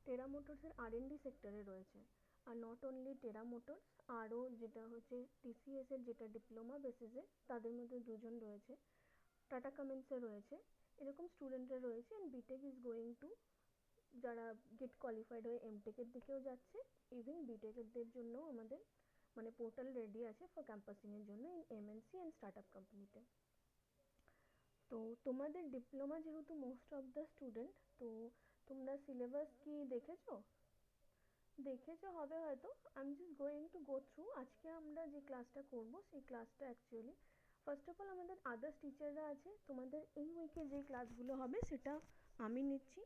টেরা মোটরসের আর&ডি সেক্টরে রয়েছে। আর নট অনলি টেরা মোটরস, আরও যেটা হচ্ছে টিসিএস এর যেটা ডিপ্লোমা বেসিসে, তাদের মধ্যে দুজন রয়েছে, টাটা কামিন্সে রয়েছে, এরকম স্টুডেন্টরা রয়েছে। And BTech is going to, যারা গেট কোয়ালিফাইড হয়ে এমটেকের দিকেও যাচ্ছে, ইভেন বিটেকেরদের জন্য আমাদের মানে পোর্টাল রেডি আছে ফর ক্যাম্পাসিংয়ের জন্য in MNC and start up কোম্পানিতে। তো তোমাদের ডিপ্লোমা যেহেতু মোস্ট অফ দ্য স্টুডেন্ট, তো তোমরা সিলেবাস কি দেখেছো? দেখেছো হবে হয়তো। I am just going to go through. আজকে আমরা যে ক্লাসটা করব সেই ক্লাসটা অ্যাকচুয়ালি ফার্স্ট অফ অল আমাদের আদার্স টিচাররা আছে, তোমাদের এই উইকে যে ক্লাসগুলো হবে সেটা আমি নিচ্ছি,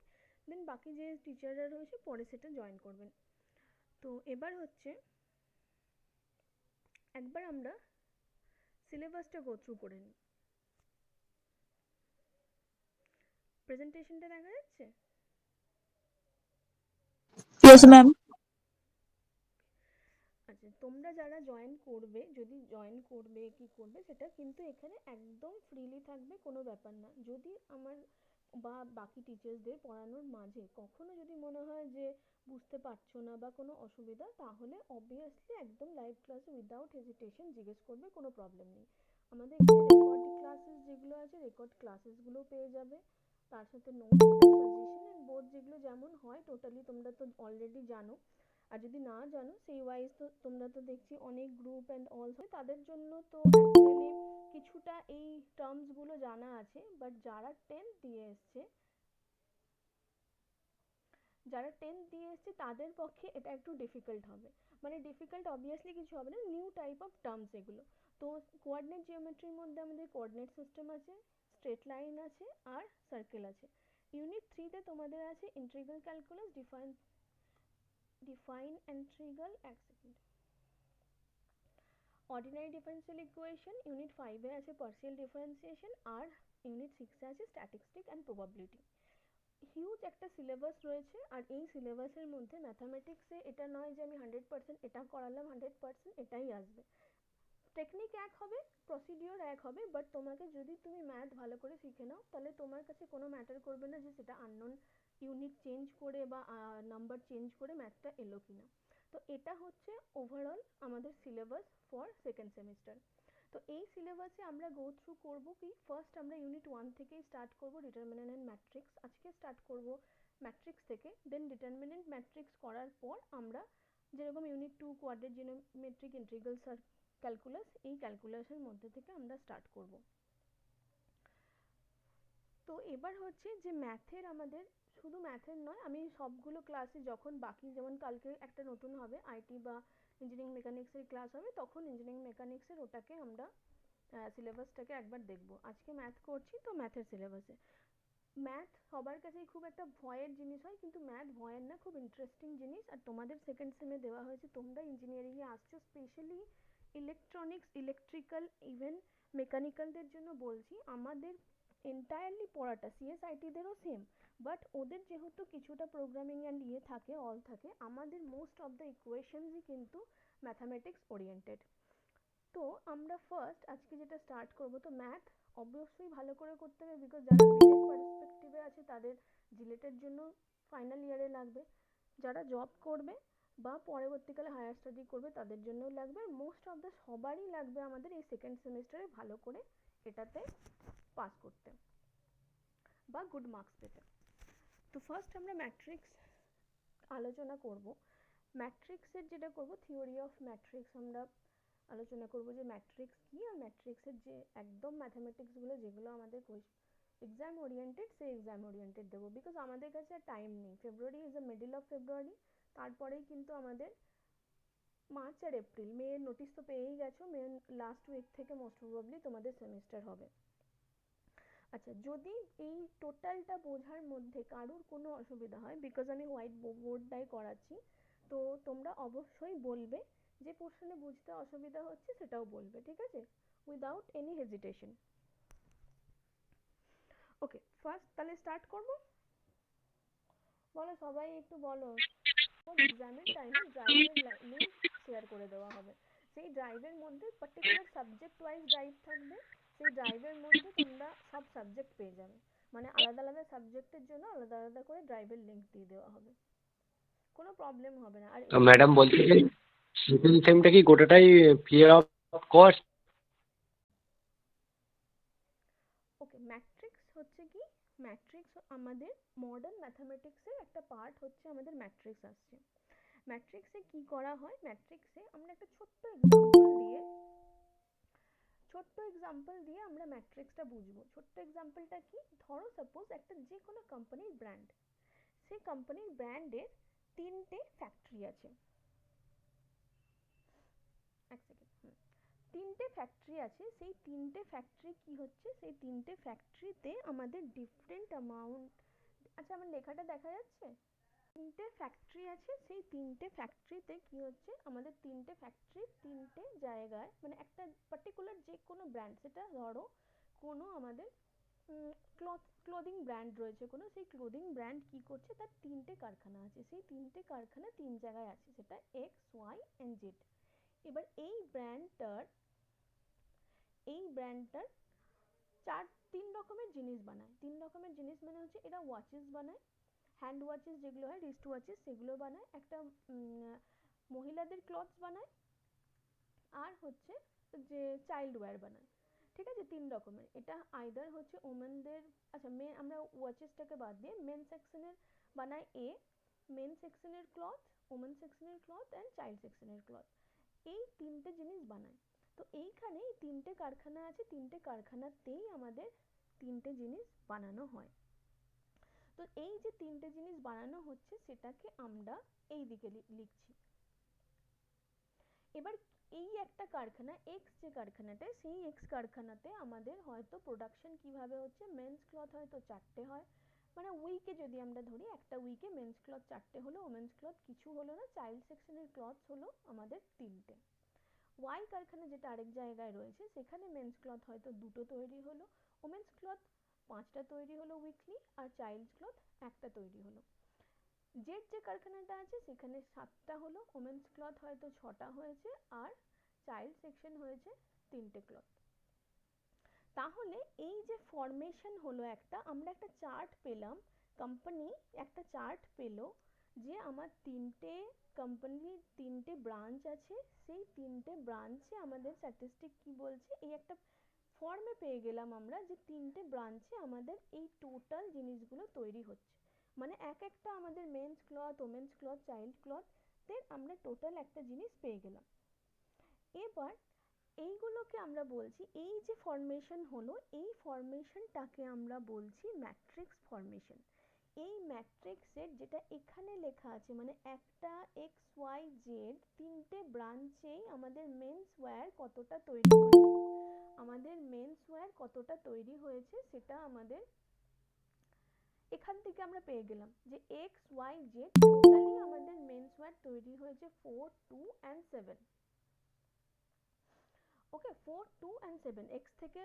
দেন বাকি যে টিচাররা রয়েছে পরে সেটা জয়েন করবেন। তো এবার হচ্ছে একবার আমরা সিলেবাসটা গো থ্রু করে নিই। প্রেজেন্টেশনটা দেখা যাচ্ছে? Yes, ma'am. আচ্ছা, তোমরা যারা জয়েন করবে, যদি জয়েন করবে কি করবে সেটা কিন্তু এখানে একদম ফ্রিলি থাকবে, কোনো ব্যাপার না। যদি আমার বা বাকি টিচার্সদের পড়ানোর মাঝে কখনো যদি মনে হয় যে বুঝতে পারছো না বা কোনো অসুবিধা, তাহলে অবভিয়াসলি একদম লাইভ ক্লাসে উইদাউট হেজিটেশন জিজ্ঞেস করবে, কোনো প্রবলেম নেই। আমাদের এখানে রেকর্ড ক্লাসেস যেগুলো আছে, রেকর্ড ক্লাসেসগুলো পেয়ে যাবে, তার সাথে notes and suggestion and both, যেগুলো যেমন হয় টোটালি তোমরা তো অলরেডি জানো। আর যদি না জানো সেই ওয়াইজ তো তোমরা তো দেখছি অনেক গ্রুপ অ্যান্ড অল হয়, তাদের জন্য তো অ্যাকচুয়ালি কিছুটা এই টার্মসগুলো জানা আছে। বাট যারা টেন্থ দিয়ে এসছে তাদের পক্ষে এটা একটু ডিফিকাল্ট হবে। মানে ডিফিকাল্ট অবভিয়াসলি কিছু হবে না, নিউ টাইপ অফ টার্মস এগুলো। তো কোঅর্ডিনেট জিওমেট্রির মধ্যে আমাদের কোঅর্ডিনেট সিস্টেম আছে, স্ট্রেট লাইন আছে, আর সার্কেল আছে। ইউনিট 3তে তোমাদের আছে ইন্টিগ্রাল ক্যালকুলাস, ডিফাইন ইন্টিগ্রাল, এক second, ordinary differential equation. Unit 5-এ আছে পার্শিয়াল ডিফারেন্সিয়েশন, আর ইউনিট 6-এ আছে স্ট্যাটিস্টিক অ্যান্ড প্রবাবিলিটি। হিউজ একটা সিলেবাস রয়েছে। আর এই সিলেবাসের মধ্যে ম্যাথামেটিক্সে এটা নয় যে আমি 100% এটা করালাম, 100% এটাই আসবে। টেকনিক এক হবে, প্রসিডিওর এক হবে, বাট তোমাকে যদি তুমি ম্যাথ ভালো করে শিখে নাও তাহলে তোমার কাছে কোনো ম্যাটার করবে না যে সেটা আননোন ইউনিট চেঞ্জ করে বা নাম্বার চেঞ্জ করে ম্যাথটা এলো কিনা। তো এটা হচ্ছে ওভারঅল আমাদের সিলেবাস ফর সেকেন্ড সেমিস্টার। তো এই সিলেবাসে আমরা গো থ্রু করব কি, ফার্স্ট আমরা ইউনিট 1 থেকেই স্টার্ট করব, ডিটারমিনেন্ট অ্যান্ড ম্যাট্রিক্স। আজকে স্টার্ট করব ম্যাট্রিক্স থেকে, দেন ডিটারমিনেন্ট ম্যাট্রিক্স করার পর আমরা যেরকম unit 2 quadrate geometric integral calculus, এই ক্যালকুলাসের মধ্যে থেকে আমরা স্টার্ট করব। তো এবার হচ্ছে যে ম্যাথের আমাদের শুধু ম্যাথের নয়, আমি সবগুলো ক্লাসে যখন বাকি, যেমন কালকে একটা নতুন হবে আইটি বা ইঞ্জিনিয়ারিং মেকানিক্সের ক্লাস হবে, তখন ইঞ্জিনিয়ারিং মেকানিক্সের ওটাকে আমরা সিলেবাসটাকে একবার দেখব। আজকে ম্যাথ করছি তো ম্যাথের সিলেবাসে। ম্যাথ সবার কাছেই খুব একটা ভয়ের জিনিস হয়, কিন্তু ম্যাথ ভয়ের না, খুব ইন্টারেস্টিং জিনিস। আর তোমাদের সেকেন্ড সেমে দেওয়া হয়েছে, তোমরা ইঞ্জিনিয়ারিংয়ে আসছো, স্পেশালি ইলেকট্রনিক্স, ইলেকট্রিক্যাল, ইভেন মেকানিক্যালদের জন্য বলছি, আমাদের এন্টায়ারলি পড়াটা সিএসআইটিদেরও সেম, বাট ওদের যেহেতু কিছুটা প্রোগ্রামিং অ্যান্ড ইয়ে থাকে, অল থাকে, আমাদের মোস্ট অফ দ্য ইকুয়েশনসই কিন্তু ম্যাথামেটিক্স ওরিয়েন্টেড। তো আমরা ফার্স্ট আজকে যেটা স্টার্ট করব, তো ম্যাথ অবশ্যই ভালো করে করতে হবে, বিকজ যারা বিটেক পার্সপেক্টিভে আছে তাদের জিলেটের জন্য ফাইনাল ইয়ারে লাগবে, যারা জব করবে বা পরবর্তীকালে হায়ার স্টাডি করবে তাদের জন্যও লাগবে, মোস্ট অফ দ্য সবারই লাগবে আমাদের এই সেকেন্ড সেমিস্টারে ভালো করে এটাতে পাস করতে বা গুড মার্কস পেতে। তো ফার্স্ট আমরা ম্যাট্রিক্স আলোচনা করব। ম্যাট্রিক্সের যেটা করব, থিওরি অফ ম্যাট্রিক্স আমরা আলোচনা করব, যে ম্যাট্রিক্স কি, আর ম্যাট্রিক্সের যে একদম ম্যাথামেটিক্সগুলো যেগুলো আমাদের এক্সাম ওরিয়েন্টেড, সেই এক্সাম ওরিয়েন্টেড দেবো, বিকজ আমাদের কাছে আর টাইম নেই। February is the middle of February, তারপরেই কিন্তু আমাদের মার্চ আর এপ্রিল, মে এর নোটিস তো পেয়েই গেছো, মে লাস্ট উইক থেকে মোস্ট প্রবাবলি তোমাদের সেমিস্টার হবে। আচ্ছা, যদি এই টোটালটা বোঝার মধ্যে কারোর কোনো অসুবিধা হয়, বিকজ আমি হোয়াইট বোর্ডটাই করাচ্ছি, তো তোমরা অবশ্যই বলবে, যে পোর্শনে বুঝতে অসুবিধা হচ্ছে সেটাও বলবে, ঠিক আছে, উইদাউট এনি হেজিটেশন। ওকে, ফার্স্ট তাহলে স্টার্ট করব। বলো সবাই একটু বলো। এক্সামের টাইমে ড্রাইভের লিঙ্ক শেয়ার করে দেওয়া হবে, সেই ড্রাইভের মধ্যে পার্টিকুলার সাবজেক্ট ওয়াইজ ড্রাইভ থাকবে, সেই ড্রাইভের মধ্যে তোমরা সব সাবজেক্ট পেয়ে যাবে, মানে আলাদা আলাদা সাবজেক্টের জন্য আলাদা আলাদা করে ড্রাইভের লিঙ্ক দিয়ে দেওয়া হবে। কোনো প্রবলেম হবে না। আর তো ম্যাডাম বলছি যে সেকেন্ড সেমটা কি গোটাটাই free of cost? Okay, matrix হচ্ছে কি, ম্যাট্রিক্স আমাদের মডার্ন ম্যাথামেটিক্সের একটা পার্ট হচ্ছে, আমাদের ম্যাট্রিক্স আসছে। ম্যাট্রিক্সে কি করা হয়, ম্যাট্রিক্সে আমরা একটা ছোট্ট এক্সাম্পল দিয়ে আমরা ম্যাট্রিক্সটা বুঝবো। ছোট্ট এক্সাম্পলটা কি, ধরো সাপোজ একটা যে কোনো কোম্পানির ব্র্যান্ড, সেই কোম্পানির ব্র্যান্ডের তিনটে ফ্যাক্টরি আছে। এক সেকেন্ড। তিনটে ফ্যাক্টরি আছে, সেই তিনটে ফ্যাক্টরি কি হচ্ছে, সেই তিনটে ফ্যাক্টরিতে আমাদের ডিফারেন্ট অ্যামাউন্ট, আচ্ছা আমার লেখাটা দেখা যাচ্ছে? তিনটে ফ্যাক্টরি আছে, সেই তিনটে ফ্যাক্টরিতে কি হচ্ছে, আমাদের তিনটে ফ্যাক্টরি তিনটে জায়গায়, মানে একটা পার্টিকুলার যে কোনো ব্র্যান্ড, সেটা ধরো কোনো আমাদের ক্লোদিং ব্র্যান্ড রয়েছে কোনো, সেই ক্লোদিং ব্র্যান্ড কি করছে, তার তিনটে কারখানা আছে, সেই তিনটে কারখানা তিন জায়গায় আছে, সেটা এক্স ওয়াই অ্যান্ড জেড। এবার এই ব্র্যান্ডটার তিন রকমের জিনিস বানায়। তিন রকমের জিনিস মানে হচ্ছে, এরা ওয়াচেস বানায়, হ্যান্ড ওয়াচেস যেগুলো হয়, রিস্ট ওয়াচেস, সেগুলো বানায়, একটা মহিলাদের ক্লথস বানায়, আর হচ্ছে যে চাইল্ড ওয়্যার বানায়। ঠিক আছে, তিন রকমের। এটা আইদার হচ্ছে ওমেনদের, আচ্ছা আমরা ওয়াচেসটাকে বাদ দিয়ে মেন সেকশনের বানায় মেন সেকশনের ক্লথ, ওমেন সেকশনের ক্লথ অ্যান্ড চাইল্ড সেকশনের ক্লথ, এই তিনটে জিনিস বানায়। তো এইখানে এই তিনটে কারখানা আছে, তিনটে কারখানাতেই আমাদের তিনটে জিনিস বানানো হয়। তো এই যে তিনটে জিনিস বানানো হচ্ছে, সেটাকে আমরা এই দিকে লিখছি। এবার এই একটা কারখানা এক্স, যে কারখানাটা, সেই এক্স কারখানাতে আমাদের হয়তো প্রোডাকশন কিভাবে হচ্ছে, মেন্স ক্লথ হয়তো চারটে হয়, মানে উইকে যদি আমরা ধরি, একটা উইকে মেন্স ক্লথ চারটে হলো, ওমেন্স ক্লথ কিছু হলো না, চাইল্ড সেকশনের ক্লথ হলো আমাদের তিনটে। ওয়াই কারখানা যেটা আরেক জায়গায় রয়েছে, সেখানে মেন্স ক্লথ হয়তো দুটো তৈরি হলো, ওমেন্স ক্লথ পাঁচটা তৈরি হলো উইকলি, আর চাইল্ড ক্লথ একটা তৈরি হলো। জেড যে কারখানাটা আছে, সেখানে সাতটা হলো, ওমেন্স ক্লথ হয়তো ছটা হয়েছে, আর চাইল্ড সেকশন হয়েছে তিনটে ক্লথ। তাহলে এই যে ফরমেশন হলো, একটা আমরা একটা চার্ট পেলাম, কোম্পানি একটা চার্ট পেলো যে আমার তিনটে কোম্পানির তিনটে ব্রাঞ্চ আছে, সেই তিনটে ব্রাঞ্চে আমাদের স্ট্যাটিস্টিক কি বলছে, এই একটা ফর্মে পেয়ে গেলাম আমরা যে তিনটে ব্রাঞ্চে আমাদের এই টোটাল জিনিসগুলো তৈরি হচ্ছে, মানে এক একটা আমাদের men's cloth, women's cloth, child cloth দের আমরা টোটাল একটা জিনিস পেয়ে গেলাম। এবার এইগুলোকে আমরা বলছি, এই যে ফরমেশন হলো, এই ফরমেশনটাকে আমরা বলছি ম্যাট্রিক্স ফরমেশন। এই ম্যাট্রিক্সের যেটা এখানে লেখা আছে, মানে একটা এক্স ওয়াই জেড তিনটে ব্রাঞ্চেই আমাদের মেন্স ওয়্যার কতটা তৈরি হলো, আমাদের মেন্স ওয়্যার কতটা তৈরি হয়েছে, সেটা আমাদের এখান থেকে আমরা পেয়ে গেলাম যে এক্স ওয়াই জেড টোটালি আমাদের মেন্স ওয়্যার তৈরি হয়েছে 4, 2 অ্যান্ড 7। ওকে, 4, 2 অ্যান্ড 7, এক্স থেকে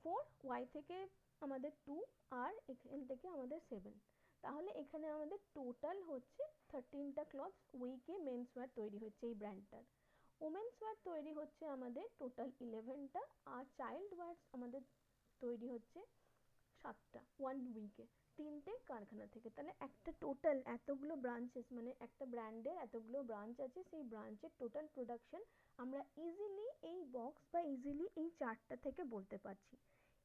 4, ওয়াই থেকে আমাদের 2, আর এখান থেকে আমাদের 7। তাহলে এখানে আমাদের টোটাল হচ্ছে 13টা ক্লথ উইকে মেন্স ওয়্যার তৈরি হচ্ছে এই ব্র্যান্ডটার। ওমেন্স ওয়্যার তৈরি হচ্ছে আমাদের টোটাল 11টা, আর চাইল্ড ওয়্যার আমাদের তৈরি হচ্ছে 7টা, 1 উইকে, তিনটে কারখানা থেকে। তাহলে একটা টোটাল এতগুলো ব্রাঞ্চেস, মানে একটা ব্র্যান্ডের এতগুলো ব্রাঞ্চ আছে, সেই ব্রাঞ্চের টোটাল প্রোডাকশন আমরা ইজিলি এই বক্স বা ইজিলি এই চার্টটা থেকে বলতে পারছি।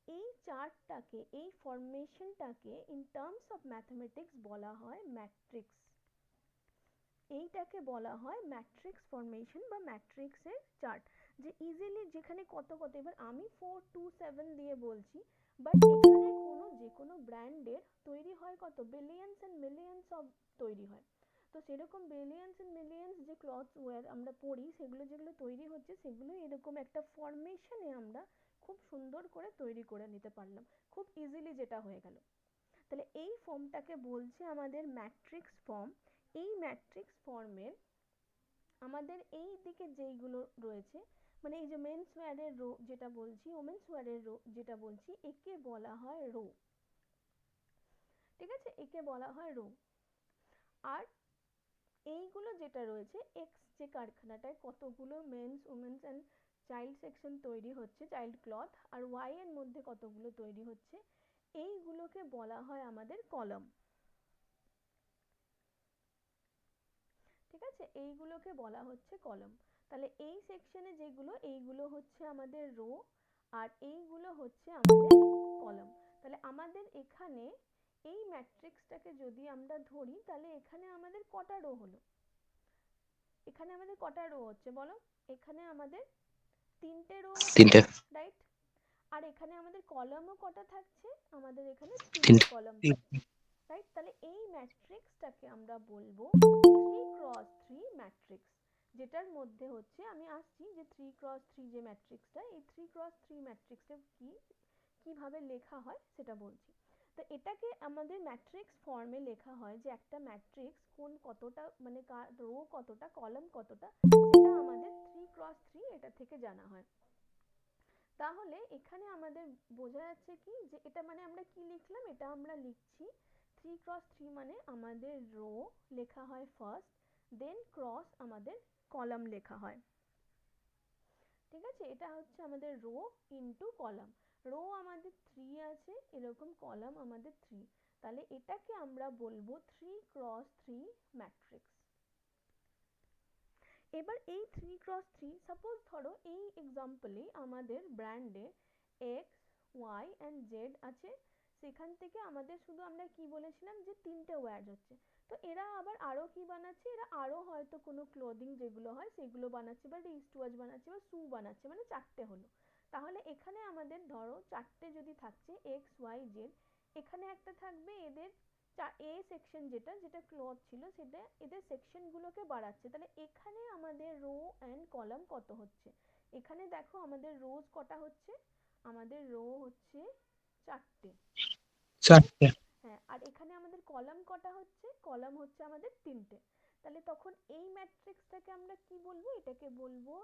এই চার্টটাকে, এই ফরমেশনটাকে ইন টার্মস অফ ম্যাথমেটিক্স বলা হয় ম্যাট্রিক্স। এইটাকে বলা হয় ম্যাট্রিক্স ফরমেশন বা ম্যাট্রিক্সের চার্ট। যে ইজিলি যেখানে কত কত, এবার আমি 4, 2, 7 দিয়ে বলছি, বাট এখানে যে কোনো ব্র্যান্ডের তৈরি হয় কত, বিলিয়ন্স এন্ড মিলিয়ন্স অফ তৈরি হয়। তো সেরকম বিলিয়ন্স এন্ড মিলিয়ন্স যে ক্লথ ওয়্যার আমরা পড়ি, সেগুলো যেগুলো তৈরি হচ্ছে, সেগুলো এরকম একটা ফরমেশনে আমরা খুব সুন্দর করে তৈরি করে নিতে পারলাম, খুব ইজিলি, যেটা হয়ে গেল। তাহলে এই ফর্মটাকে বলছে আমাদের ম্যাট্রিক্স ফর্ম। এই ম্যাট্রিক্স ফর্মের আমাদের এই দিকে যেইগুলো রয়েছে, মানে এই যে মেন্স ওয়্যারের রো যেটা বলছি, ওমেন্স ওয়্যারের রো যেটা বলছি, একে বলা হয় রো। ঠিক আছে, একে বলা হয় রো। আর এইগুলো যেটা রয়েছে, এক্স যে কারখানাটায় কতগুলো men's, women's and child section তৈরি হচ্ছে, চাইল্ড ক্লথ, আর ওয়াই এর মধ্যে কতগুলো তৈরি হচ্ছে, এইগুলোকে বলা হয় আমাদের কলাম। আছে, এইগুলোকে বলা হচ্ছে কলাম। তাহলে এই সেকশনে যেগুলো, এইগুলো হচ্ছে আমাদের রো আর এইগুলো হচ্ছে আমাদের কলাম। তাহলে আমাদের এখানে এই ম্যাট্রিক্সটাকে যদি আমরা ধরি, তাহলে এখানে আমাদের কটা রো হলো? এখানে আমাদের কটা রো হচ্ছে বলো? এখানে আমাদের 3টে রো হচ্ছে, রাইট? আর এখানে আমাদের কলামও কটা থাকছে? আমাদের এখানে 3টে কলাম থাকছে, রাইট? তাহলে এই ম্যাট্রিক্সটাকে আমরা বলবো 3x3 ম্যাট্রিক্স, যেটার মধ্যে হচ্ছে, আমি আসছি যে 3x3 যে ম্যাট্রিক্সটা, এই 3x3 ম্যাট্রিক্সটা কিভাবে লেখা হয় সেটা বলছি। তো এটাকে আমাদের ম্যাট্রিক্স ফর্মে লেখা হয়, যে একটা ম্যাট্রিক্স কোন কতটা, মানে রো কতটা, কলাম কতটা, সেটা আমাদের 3x3 এটা থেকে জানা হয়। তাহলে এখানে আমাদের বোঝা যাচ্ছে কি, যে এটা মানে আমরা কি লিখলাম, এটা আমরা লিখছি 3x3 মানে আমাদের রো লেখা হয় ফার্স্ট, দেন ক্রস আমাদের কলাম লেখা হয়, ঠিক আছে? এটা হচ্ছে আমাদের রো ইনটু কলাম। রো আমাদের 3 আছে, এরকম কলাম আমাদের 3, তাহলে এটাকে আমরা বলবো 3x3 ম্যাট্রিক্স। এবার এই 3x3, সাপোজ ধরো এই এক্সাম্পলে আমাদের ব্র্যান্ডে এক্স, ওয়াই অ্যান্ড জেড আছে, সেখান থেকে আমাদের শুধু আমরা কি বলেছিলাম, যে 3টে ওয়্যার হচ্ছে। তো এরা আবার আরো কি বানাচ্ছে, এরা আরো হয়তো কোনো ক্লোদিং যেগুলো হয় সেগুলো বানাচ্ছে, বা রিস্ট ওয়াচ বানাচ্ছে, বা শু বানাচ্ছে, মানে 4টে হলো। তাহলে এখানে আমাদের ধরো 4টে যদি থাকছে, এক্স, ওয়াই, জেড, এখানে একটা থাকবে এদের এ সেকশন, যেটা যেটা ক্লথ ছিল, সেটা এদের সেকশন গুলোকে বাড়াচ্ছে। তাহলে এখানে আমাদের রো এন্ড কলাম কত হচ্ছে? এখানে দেখো আমাদের রোজ কটা হচ্ছে, আমাদের রো হচ্ছে 4টে, হ্যাঁ, আর এখানে আমাদের কলাম কটা হচ্ছে, কলাম হচ্ছে আমাদের 3টে। তাহলে তখন এই ম্যাট্রিক্সটাকে আমরা কি বলবো, এটাকে বলবো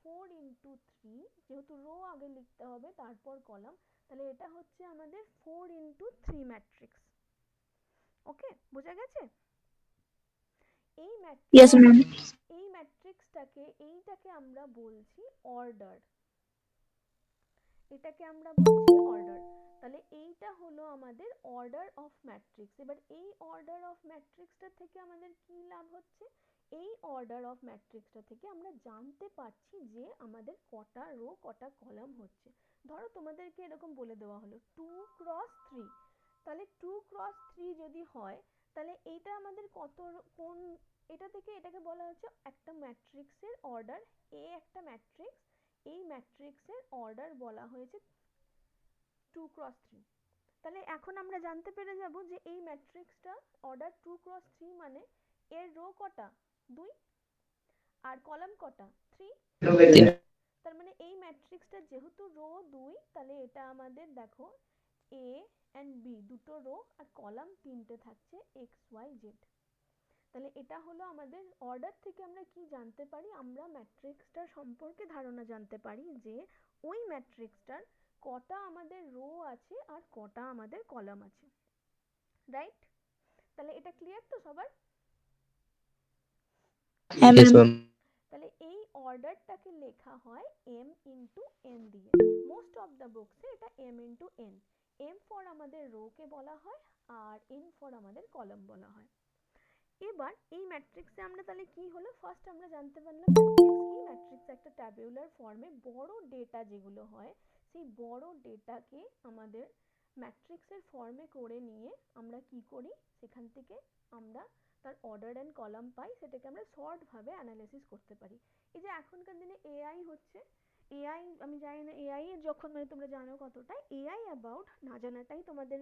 4x3, যেহেতু রো আগে লিখতে হবে তারপর কলাম, তাহলে এটা হচ্ছে আমাদের 4x3 ম্যাট্রিক্স। ওকে, বোঝা গেছে? এই Yes, ma'am. এই ম্যাট্রিক্সটাকে, এইটাকে আমরা বলছি অর্ডার, এটাকে আমরা বলছি অর্ডার। তাহলে এইটা হলো আমাদের অর্ডার অফ ম্যাট্রিক্স। এবার এই অর্ডার অফ ম্যাট্রিক্সটা থেকে আমাদের কি লাভ হচ্ছে? এই অর্ডার অফ ম্যাট্রিক্সটা থেকে আমরা জানতে পারছি যে আমাদের কটা রো কটা কলাম হচ্ছে। ধরো তোমাদেরকে এরকম বলে দেওয়া হলো 2x3, তাহলে 2x3 যদি হয়, তাহলে এইটা আমাদের কত, কোন, এটা থেকে এটাকে বলা হচ্ছে একটা ম্যাট্রিক্সের অর্ডার। এ একটা ম্যাট্রিক্স, এই ম্যাট্রিক্সের অর্ডার বলা হয়েছে 2x3। তাহলে এখন আমরা জানতে পেরে যাব যে এই ম্যাট্রিক্সটা অর্ডার 2x3 মানে এর রো কটা, 2, আর কলাম কটা, 3। তার মানে এই ম্যাট্রিক্সটা যেহেতু রো 2, তাহলে এটা আমাদের দেখো এ এন্ড বি দুটো রো, আর কলাম 3টে থাকছে, এক্স, ওয়াই, জেড। তাহলে এটা হলো আমাদের অর্ডার থেকে আমরা কি জানতে পারি, আমরা ম্যাট্রিক্সটার সম্পর্কে ধারণা জানতে পারি যে ওই ম্যাট্রিক্সটার কটা আমাদের রো আছে আর কটা আমাদের কলাম আছে, রাইট? তাহলে এটা ক্লিয়ার তো সবার? Yes, ma'am. তাহলে এই অর্ডারটাকে লেখা হয় m ইনটু n দিয়ে। মোস্ট অফ দ্য বুকসে এটা m into n, m for আমাদের রো কে বলা হয় আর n ফর আমাদের কলাম বলা হয়। এবার এই ম্যাট্রিক্সে আমরা তাহলে কি হলো, ফার্স্ট আমরা জানতে পারলাম ম্যাট্রিক্স কি। ম্যাট্রিক্স একটা ট্যাবুলার ফর্মে বড় ডেটা যেগুলো হয়, সেই বড় ডেটাকে আমাদের ম্যাট্রিক্সের ফর্মে করে নিয়ে আমরা কি করি, সেখান থেকে আমরা তার অর্ডার অ্যান্ড কলাম পাই, সেটাকে আমরা শর্ট ভাবে অ্যানালাইসিস করতে পারি। এই যে এখনকার দিনে এআই হচ্ছে, এআই আমি জানি না এআই এর যখন, মানে তোমরা জানো কতটা এআই অ্যাবাউট, না জানাটাই তোমাদের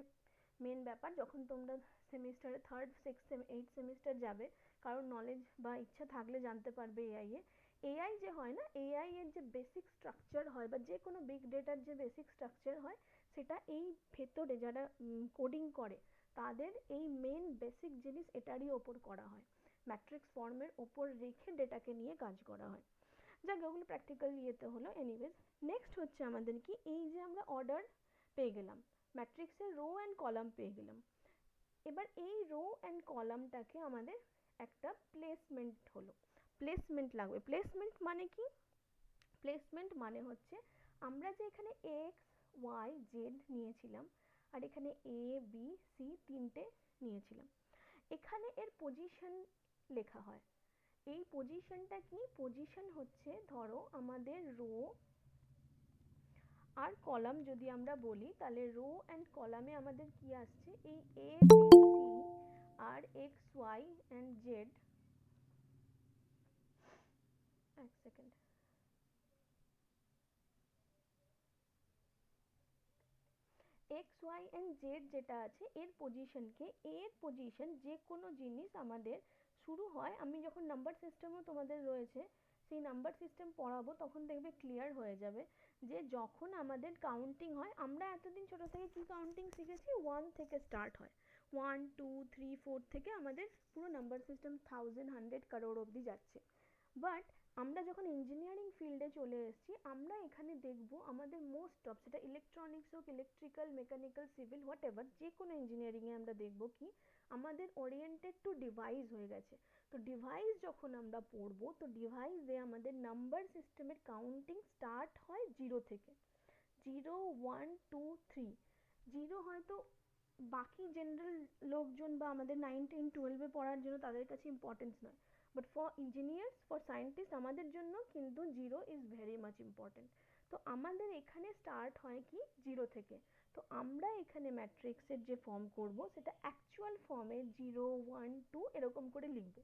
মেন ব্যাপার। যখন তোমরা সেমিস্টারে 3rd 6th 8th সেমিস্টার যাবে, কারোর নলেজ বা ইচ্ছা থাকলে জানতে পারবে এআই এ। এআই যে হয় না, এআই এর যে বেসিক স্ট্রাকচার হয়, বা যে কোনো বিগ ডেটার যে বেসিক স্ট্রাকচার হয়, সেটা এই ভেতরে যারা কোডিং করে তাদের এই মেন বেসিক জিনিস এটারই ওপর করা হয়, ম্যাট্রিক্স ফর্মের ওপর রেখে ডেটাকে নিয়ে কাজ করা হয়। যাক, ওগুলো প্র্যাকটিক্যাল ইয়েতে হলো। এনিওয়েজ, নেক্সট হচ্ছে আমাদের কি, এই যে আমরা অর্ডার পেয়ে গেলাম, ম্যাট্রিক্সের রো অ্যান্ড কলাম পেয়ে গেলাম। এবার এই রো অ্যান্ড কলামটাকে আমাদের একটা প্লেসমেন্ট হলো, প্লেসমেন্ট লাগবে। প্লেসমেন্ট মানে কি? প্লেসমেন্ট মানে হচ্ছে আমরা যে এখানে এক্স, ওয়াই, জেড নিয়েছিলাম, আর এখানে এ, বি, সি 3টে নিয়েছিলাম, এখানে এর পজিশন লেখা হয়। এই পজিশনটা কি, পজিশন হচ্ছে ধরো আমাদের রো আর কলাম যদি আমরা বলি, তাহলে রো অ্যান্ড কলামে আমাদের কি আসছে, এই এ বি সি আর এক্স ওয়াই অ্যান্ড জেড, এক second, X Y and Z যেটা আছে এর পজিশনকে, এর পজিশন যে কোনো জিনিস আমাদের শুরু হয়, আমি যখন নাম্বার সিস্টেমও তোমাদের রয়েছে সেই নাম্বার সিস্টেম পড়াবো তখন দেখবে ক্লিয়ার হয়ে যাবে যে যখন আমাদের কাউন্টিং হয়, আমরা এতদিন ছোট থেকে কি কাউন্টিং শিখেছি, 1 থেকে স্টার্ট হয়, 1 2 3 4 থেকে আমাদের পুরো নাম্বার সিস্টেম 1000 100 কারোর অবধি যাচ্ছে। বাট আমরা যখন ইঞ্জিনিয়ারিং ফিল্ডে চলে এসেছি, আমরা এখানে দেখব আমাদের মোস্ট অফ, সেটা ইলেকট্রনিক্স হোক, electrical, mechanical, civil, what ever, যে কোনো ইঞ্জিনিয়ারিংয়ে আমরা দেখব কি আমাদের ওরিয়েন্টেড টু ডিভাইস হয়ে গেছে। তো ডিভাইস যখন আমরা পড়বো, তো ডিভাইসে আমাদের নাম্বার সিস্টেমের কাউন্টিং স্টার্ট হয় 0 থেকে, 0 1 2 3। 0 হয়তো বাকি জেনারেল লোকজন বা আমাদের 9 10 12 এ পড়ার জন্য তাদের কাছে ইম্পর্টেন্স নয়, but for engineers, for scientist, আমাদের জন্য কিন্তু 0 ইজ ভেরি মাচ ইম্পর্টেন্ট। তো আমাদের এখানে স্টার্ট হয় কি 0 থেকে। তো আমরা এখানে ম্যাট্রিক্সের যে ফর্ম করব সেটা অ্যাকচুয়াল ফর্মে 0 1 2 এরকম করে লিখব।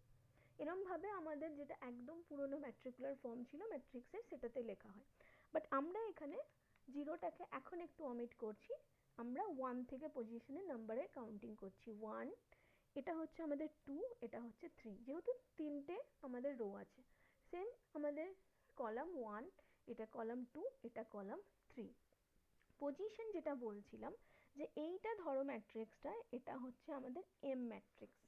এরকম ভাবে আমাদের যেটা একদম পুরনো ম্যাট্রিকুলার ফর্ম ছিল ম্যাট্রিক্সের, সেটাতে লেখা হয়। বাট আমরা এখানে জিরোটাকে এখন একটু অমিট করছি, আমরা 1 থেকে পজিশনের নাম্বারের কাউন্টিং করছি। 1, এটা হচ্ছে আমাদের 2, এটা হচ্ছে 3, যেহেতু তিনটে আমাদের রো আছে। সেম আমাদের কলাম 1, এটা কলাম 2, এটা কলাম 3। পজিশন যেটা বলছিলাম, যে এইটা ধরো ম্যাট্রিক্সটা, এটা হচ্ছে আমাদের এম ম্যাট্রিক্স।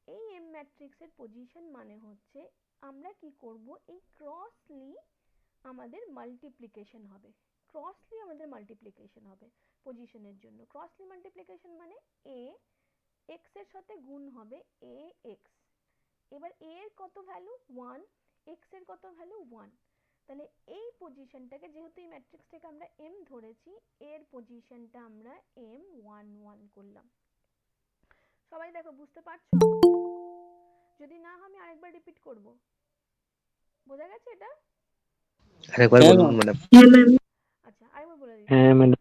এই এম ম্যাট্রিক্সের পজিশন মানে হচ্ছে আমরা কি করব, এই ক্রসলি আমাদের মাল্টিপ্লিকেশন হবে, ক্রসলি আমাদের মাল্টিপ্লিকেশন হবে পজিশনের জন্য। ক্রসলি মাল্টিপ্লিকেশন মানে এ এক্স এর সাথে গুণ হবে এ এক্স। এবার এ এর কত ভ্যালু 1, এক্স এর কত ভ্যালু 1, তাহলে এই পজিশনটাকে, যেহেতু এই ম্যাট্রিক্সটাকে আমরা এম ধরেছি, এর পজিশনটা আমরা এম 1 1 করলাম। সবাই দেখো বুঝতে পারছো? যদি না আমি আরেকবার রিপিট করব, বোঝা গেছে এটা? আরেকবার হ্যাঁ বলুন ম্যাম। ম্যাডাম। আচ্ছা আরেকবার বলে দিচ্ছি। হ্যাঁ ম্যাডাম।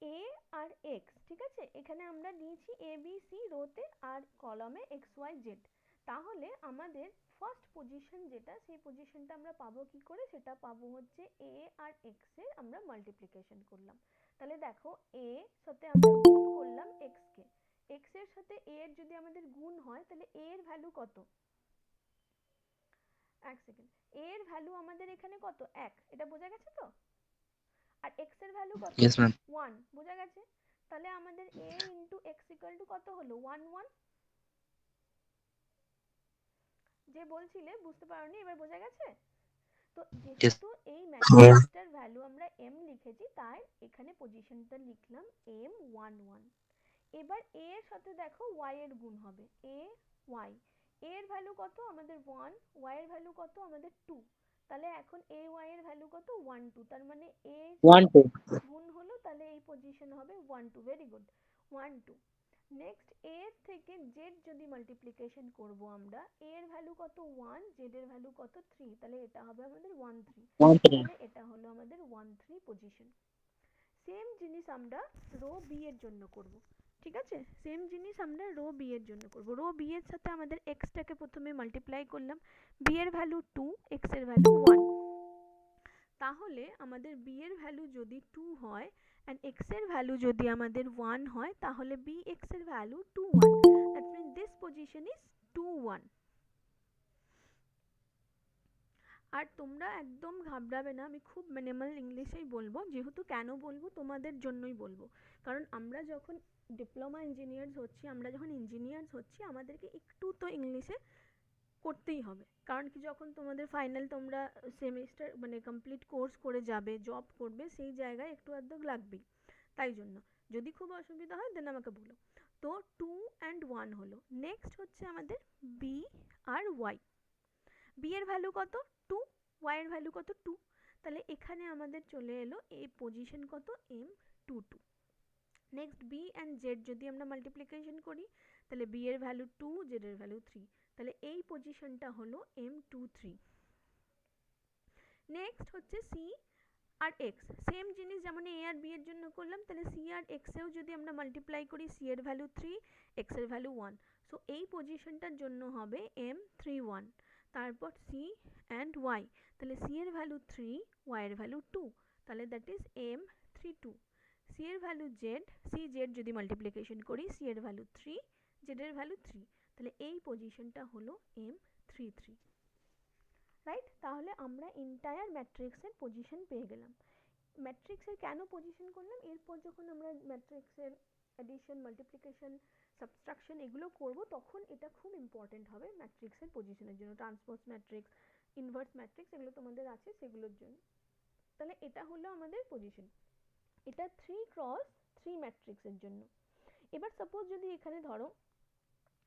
এ আর এক্স, ঠিক আছে, এখানে আমরা নিয়েছি এ বি সি রোতে আর কলামে এক্স ওয়াই জেড। তাহলে আমাদের ফার্স্ট পজিশন যেটা, সেই পজিশনটা আমরা পাবো কি করে, সেটা পাবো হচ্ছে এ আর এক্স এর আমরা মাল্টিপ্লিকেশন করলাম। তাহলে দেখো এ সাথে আমরা গুণ করলাম এক্স কে, এক্স এর সাথে এ এর যদি আমাদের গুণ হয় তাহলে এ এর ভ্যালু কত, এক সেকেন্ড, এ এর ভ্যালু আমাদের এখানে কত 1, এটা বোঝা গেছে তো? আর x এর ভ্যালু কত ইয়েস ম্যাম। 1, বোঝা গেছে? তাহলে আমাদের a into x equal to কত হলো 1 1। যে বলছিলে বুঝতে পারোনি, এবার বোঝা গেছে? তো ইয়েস। যেহেতু এই ম্যাট্রিক্সটার ভ্যালু আমরা m লিখেছি, তাই এখানে পজিশনটা লিখলাম m 1 1। এবার a এর সাথে দেখো y এর গুণ হবে a y, a এর ভ্যালু কত আমাদের 1, y এর ভ্যালু কত আমাদের 2, তাহলে এখন a y এর ভ্যালু কত 1 2, তার মানে a এর 1 সাথে 2 গুণ হলো, তাহলে এই পজিশন হবে 1 2, ভেরি গুড 1 2। নেক্সট a এর থেকে z যদি মাল্টিপ্লিকেশন করব আমরা, a এর ভ্যালু কত 1, z এর ভ্যালু কত 3, তাহলে এটা হবে আমাদের 1 3, 1 3। তাহলে এটা হলো আমাদের 1 3 পজিশন। সেম জিনিস আমরা রো বি এর জন্য করব, ঠিক আছে? সেম জিনিস আমরা রো বি এর জন্য করব। রো বি এর সাথে আমাদের এক্সটাকে প্রথমে মাল্টিপ্লাই করলাম, বি এর ভ্যালু 2, এক্স এর ভ্যালু 1। তাহলে আমাদের বি এর ভ্যালু যদি 2 হয় অ্যান্ড এক্স এর ভ্যালু যদি আমাদের 1 হয়, তাহলে বি এক্স এর value 2 1, that means this position is 2 1। আর তোমরা একদম ঘাবড়াবে না, আমি খুব মিনিমাল ইংলিশেই বলবো, যেহেতু কেন বলবো তোমাদের জন্যই বলবো, কারণ আমরা যখন ডিপ্লোমা ইঞ্জিনিয়ার্স হচ্ছি, আমরা যখন ইঞ্জিনিয়ার্স হচ্ছি, আমাদেরকে একটু তো ইংলিশে করতেই হবে। কারণ কি, যখন তোমাদের ফাইনাল তোমরা সেমিস্টার মানে কমপ্লিট কোর্স করে যাবে, জব করবে, সেই জায়গায় একটু আধটু লাগবেই। তাই জন্য যদি খুব অসুবিধা হয় দেন আমাকে বলো। তো 2 and 1 হলো। নেক্সট হচ্ছে আমাদের বি আর ওয়াই। বি এর ভ্যালু কত 2, ওয়াই এর ভ্যালু কত 2, তাহলে এখানে আমাদের চলে এলো এই পজিশন কত m 2 2। Next B and Z যদি আমরা মাল্টিপ্লিকেশন করি, তাহলে বি এর ভ্যালু 2, জেড এর ভ্যালু 3, তাহলে এই পজিশনটা হলো M23। নেক্সট হচ্ছে সি আর এক্স, সেম জিনিস যেমন এ আর বি এর জন্য করলাম, তাহলে সি আর এক্স এও যদি আমরা মাল্টিপ্লাই করি, সি এর ভ্যালু 3, এক্স এর ভ্যালু 1, সো এই পজিশনটার জন্য হবে M31। তারপর সি অ্যান্ড ওয়াই, তাহলে সি এর ভ্যালু 3, ওয়াই এর ভ্যালু 2, তাহলে দ্যাট ইজ M32। সি এর ভ্যালু জেড, সি জেড যদি মাল্টিপ্লিকেশন করি, সি এর ভ্যালু 3, জেড এর ভ্যালু 3, তাহলে এই পজিশনটা হলো M33। রাইট, তাহলে আমরা এন্টায়ার ম্যাট্রিক্সের পজিশন পেয়ে গেলাম। ম্যাট্রিক্সের কেন পজিশন করলাম, এরপর যখন আমরা ম্যাট্রিক্সের অ্যাডিশন, মাল্টিপ্লিকেশন, সাবট্রাকশন এগুলো করব, তখন এটা খুব ইম্পর্টেন্ট হবে ম্যাট্রিক্সের পজিশনের জন্য। ট্রান্সপোজ ম্যাট্রিক্স, ইনভার্স ম্যাট্রিক্স এগুলো তোমাদের আছে, সেগুলোর জন্য। তাহলে এটা হলো আমাদের পজিশন, এটা 3x3 ম্যাট্রিক্সের জন্য। এবার সাপোজ যদি এখানে ধরো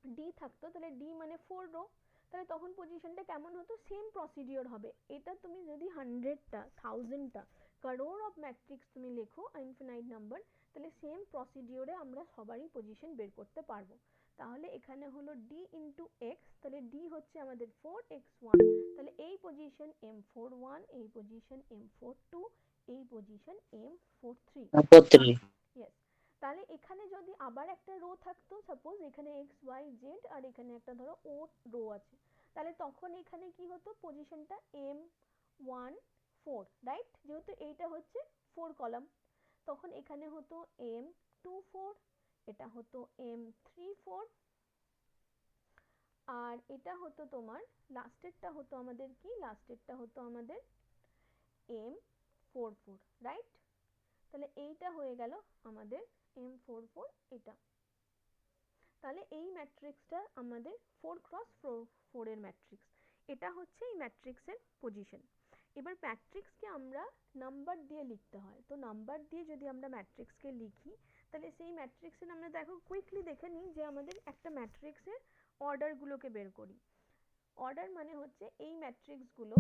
ডি থাকতো, তাহলে ডি মানে 4 রো, তাহলে তখন পজিশনটা কেমন হতো, সেম প্রসিডিওর হবে। এটা তুমি যদি 100টা, 1000টা, কারোর অফ ম্যাট্রিক্স তুমি লেখো, ইনফিনাইট নাম্বার, তাহলে সেম প্রসিডিওরে আমরা সবারই পজিশন বের করতে পারবো। তাহলে এখানে হলো ডি ইন্টু এক্স, তাহলে ডি হচ্ছে আমাদের 4x1, তাহলে এই পজিশন M41, এই পজিশন M42, এই পজিশন M43। ইয়েস, তাহলে এখানে যদি আবার একটা রো থাকতো, সাপোজ এখানে এক্স ওয়াই জেড আর এখানে একটা ধরো ও রো আছে, তাহলে তখন এখানে কি হতো, পজিশনটা M14, রাইট, যেহেতু এইটা হচ্ছে 4 কলাম, তখন এখানে হতো M24, এটা হতো M34, আর এটা হতো তোমার লাস্টেরটা হতো আমাদের কি, লাস্টেরটা হতো আমাদের M44, রাইট। তাহলে এইটা হয়ে গেল আমাদের M44 এটা। তাহলে এই ম্যাট্রিক্সটা আমাদের 4x4 এর ম্যাট্রিক্স, এটা হচ্ছে এই ম্যাট্রিক্সের পজিশন। এবার ম্যাট্রিক্সকে আমরা নাম্বার দিয়ে লিখতে হয়, তো নাম্বার দিয়ে যদি আমরা ম্যাট্রিক্সকে লিখি, তাহলে সেই ম্যাট্রিক্সের আমরা দেখো কুইকলি দেখে নিই যে আমাদের একটা ম্যাট্রিক্সের অর্ডারগুলোকে বের করি। অর্ডার মানে হচ্ছে এই ম্যাট্রিক্সগুলো,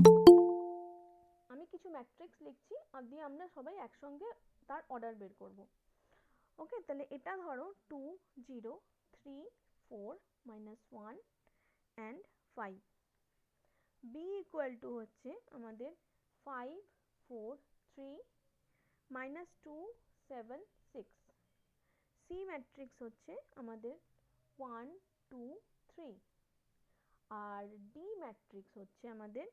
আমি কিছু ম্যাট্রিক্স লিখছি আর দিয়ে আমরা সবাই একসঙ্গে তার অর্ডার বের করব। ওকে, তাহলে এটা ধরো 2 0 3 4 -1 and 5, বি ইকুয়াল টু হচ্ছে আমাদের 5 4 3 -2 7 6, সি ম্যাট্রিক্স হচ্ছে আমাদের 1 2 3, আর ডি ম্যাট্রিক্স হচ্ছে আমাদের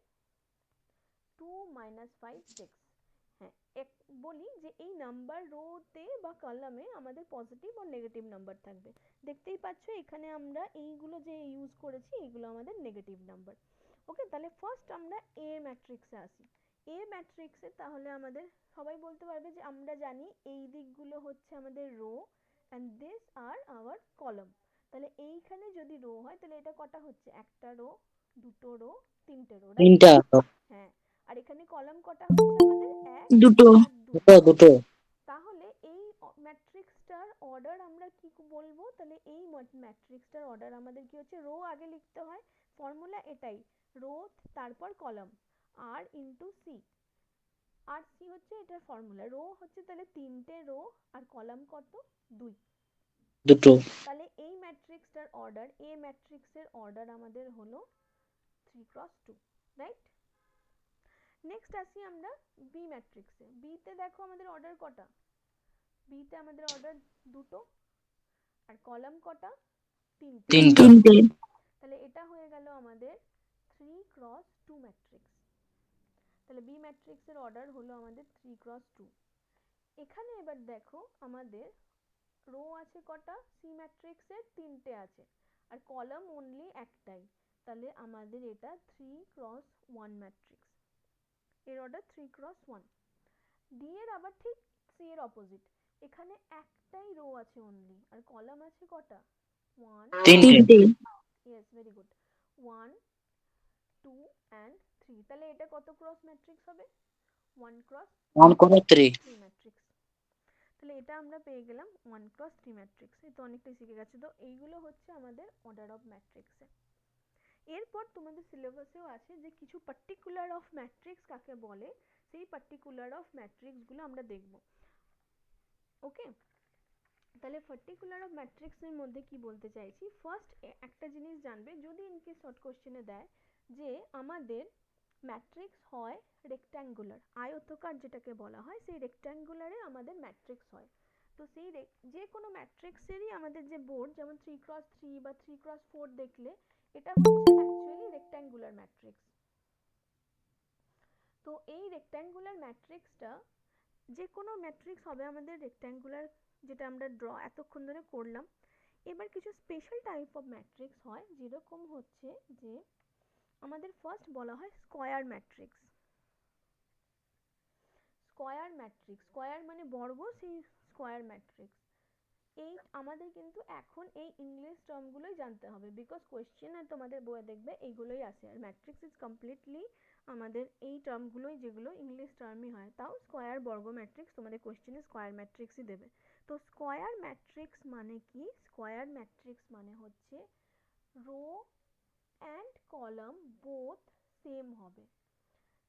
2 5 6। হ্যাঁ, এক বলি যে এই নাম্বার রোতে বা কলামে আমাদের পজিটিভ আর নেগেটিভ নাম্বার থাকবে। দেখতেই পাচ্ছ এখানে আমরা এইগুলো যে ইউজ করেছি, এইগুলো আমাদের নেগেটিভ নাম্বার। ওকে, তাহলে ফার্স্ট আমরা এ ম্যাট্রিক্সে আসি। এ ম্যাট্রিক্সে তাহলে আমাদের সবাই বলতে পারবে যে আমরা জানি এই দিকগুলো হচ্ছে আমাদের row and this are our column. তাহলে এইখানে যদি রো হয়, তাহলে এটা কটা হচ্ছে, একটা রো, দুটো রো, তিনটে রো, রাইট। হ্যাঁ, আর এখানে কলাম কটা হচ্ছে আমাদের, এক দুটো আর দুটো। তাহলে এই ম্যাট্রিক্সটার অর্ডার আমরা কি বলবো, তাহলে এই ম্যাট্রিক্সটার অর্ডার আমাদের কি হচ্ছে, রো আগে লিখতে হয়, ফর্মুলা এটাই, রো তারপর কলাম, আর ইন্টু সি, আর সি হচ্ছে এটার ফর্মুলা। রো হচ্ছে তাহলে তিনটে রো আর কলাম কত, দুটো। তাহলে এই ম্যাট্রিক্সটার অর্ডার, এ ম্যাট্রিক্সের অর্ডার আমাদের হলো 3x2, রাইট। নেক্সট আসি আমরা বি ম্যাট্রিক্সে। বিতে দেখো আমাদের অর্ডার কটা, বিতে আমাদের অর্ডার দুটো, আর কলাম কটা, তিনটে। তাহলে এটা হয়ে গেল আমাদের 3x2 ম্যাট্রিক্স। তাহলে বি ম্যাট্রিক্সের অর্ডার হলো আমাদের 3x2। এখানে এবার দেখো আমাদের রো আছে কটা, সি ম্যাট্রিক্সের তিনটে আছে, আর কলাম অনলি একটাই, তাহলে আমাদের এটা 3x1 ম্যাট্রিক্স, এর অর্ডার 3x1। ডি এর আবার ঠিক সি এর অপোজিট, এখানে একটাই রো আছে অনলি, আর কলাম আছে কটা, তিনটে। Yes, very good, 1 2 and 3। তাহলে এটা কত ক্রস ম্যাট্রিক্স হবে, 1x3 ম্যাট্রিক্স। তাহলে এটা আমরা পেয়ে গেলাম 1x3 ম্যাট্রিক্স। এই তো অনেকটাই শিখে গেছে। তো এইগুলো হচ্ছে আমাদের অর্ডার অফ ম্যাট্রিক্সে। এরপর তোমাদের সিলেবাসেও আছে যে কিছু পার্টিকুলার অফ ম্যাট্রিক্স কাকে বলে, সেই পার্টিকুলার অফ ম্যাট্রিক্সগুলো আমরা দেখব। ওকে, তাহলে পার্টিকুলার অফ ম্যাট্রিক্সের মধ্যে কি বলতে চাইছি, ফার্স্ট একটা জিনিস জানবে, যদি ইনকেস শর্ট কোশ্চেনে দেয় যে আমাদের ম্যাট্রিক্স হয় রেক্ট্যাঙ্গুলার, আয়তকার যেটাকে বলা হয়, সেই রেক্ট্যাঙ্গুলারে আমাদের ম্যাট্রিক্স হয়। তো সেই যে কোনো ম্যাট্রিক্সেরই আমাদের যে বোর্ড, যেমন 3x3 বা 3x4 দেখলে এটা হচ্ছে অ্যাকচুয়ালি রেক্ট্যাঙ্গুলার ম্যাট্রিক্স। তো এই রেক্ট্যাঙ্গুলার ম্যাট্রিক্সটা, যে কোনো ম্যাট্রিক্স হবে আমাদের রেক্ট্যাঙ্গুলার, যেটা আমরা এতক্ষণ ধরে করলাম। এবার কিছু স্পেশাল টাইপ অফ ম্যাট্রিক্স হয়, যেরকম হচ্ছে যে আমাদের ফার্স্ট বলা হয় square matrix. Square matrix, square মানে বর্গ, সেই স্কয়ার ম্যাট্রিক্স। এই আমাদের কিন্তু এখন এই ইংলিশ টার্মগুলোই জানতে হবে, বিকজ কোয়েশ্চেন আর তোমাদের বইয়ে দেখবে এইগুলোই আসে, আর ম্যাট্রিক্স ইজ কমপ্লিটলি আমাদের এই টার্মগুলোই, যেগুলো ইংলিশ টার্মই হয়। তাও স্কয়ার, বর্গ ম্যাট্রিক্স তোমাদের কোয়েশ্চেনে স্কয়ার ম্যাট্রিক্সই দেবে। তো স্কয়ার ম্যাট্রিক্স মানে কি? স্কয়ার ম্যাট্রিক্স মানে হচ্ছে rho and column both same হবে।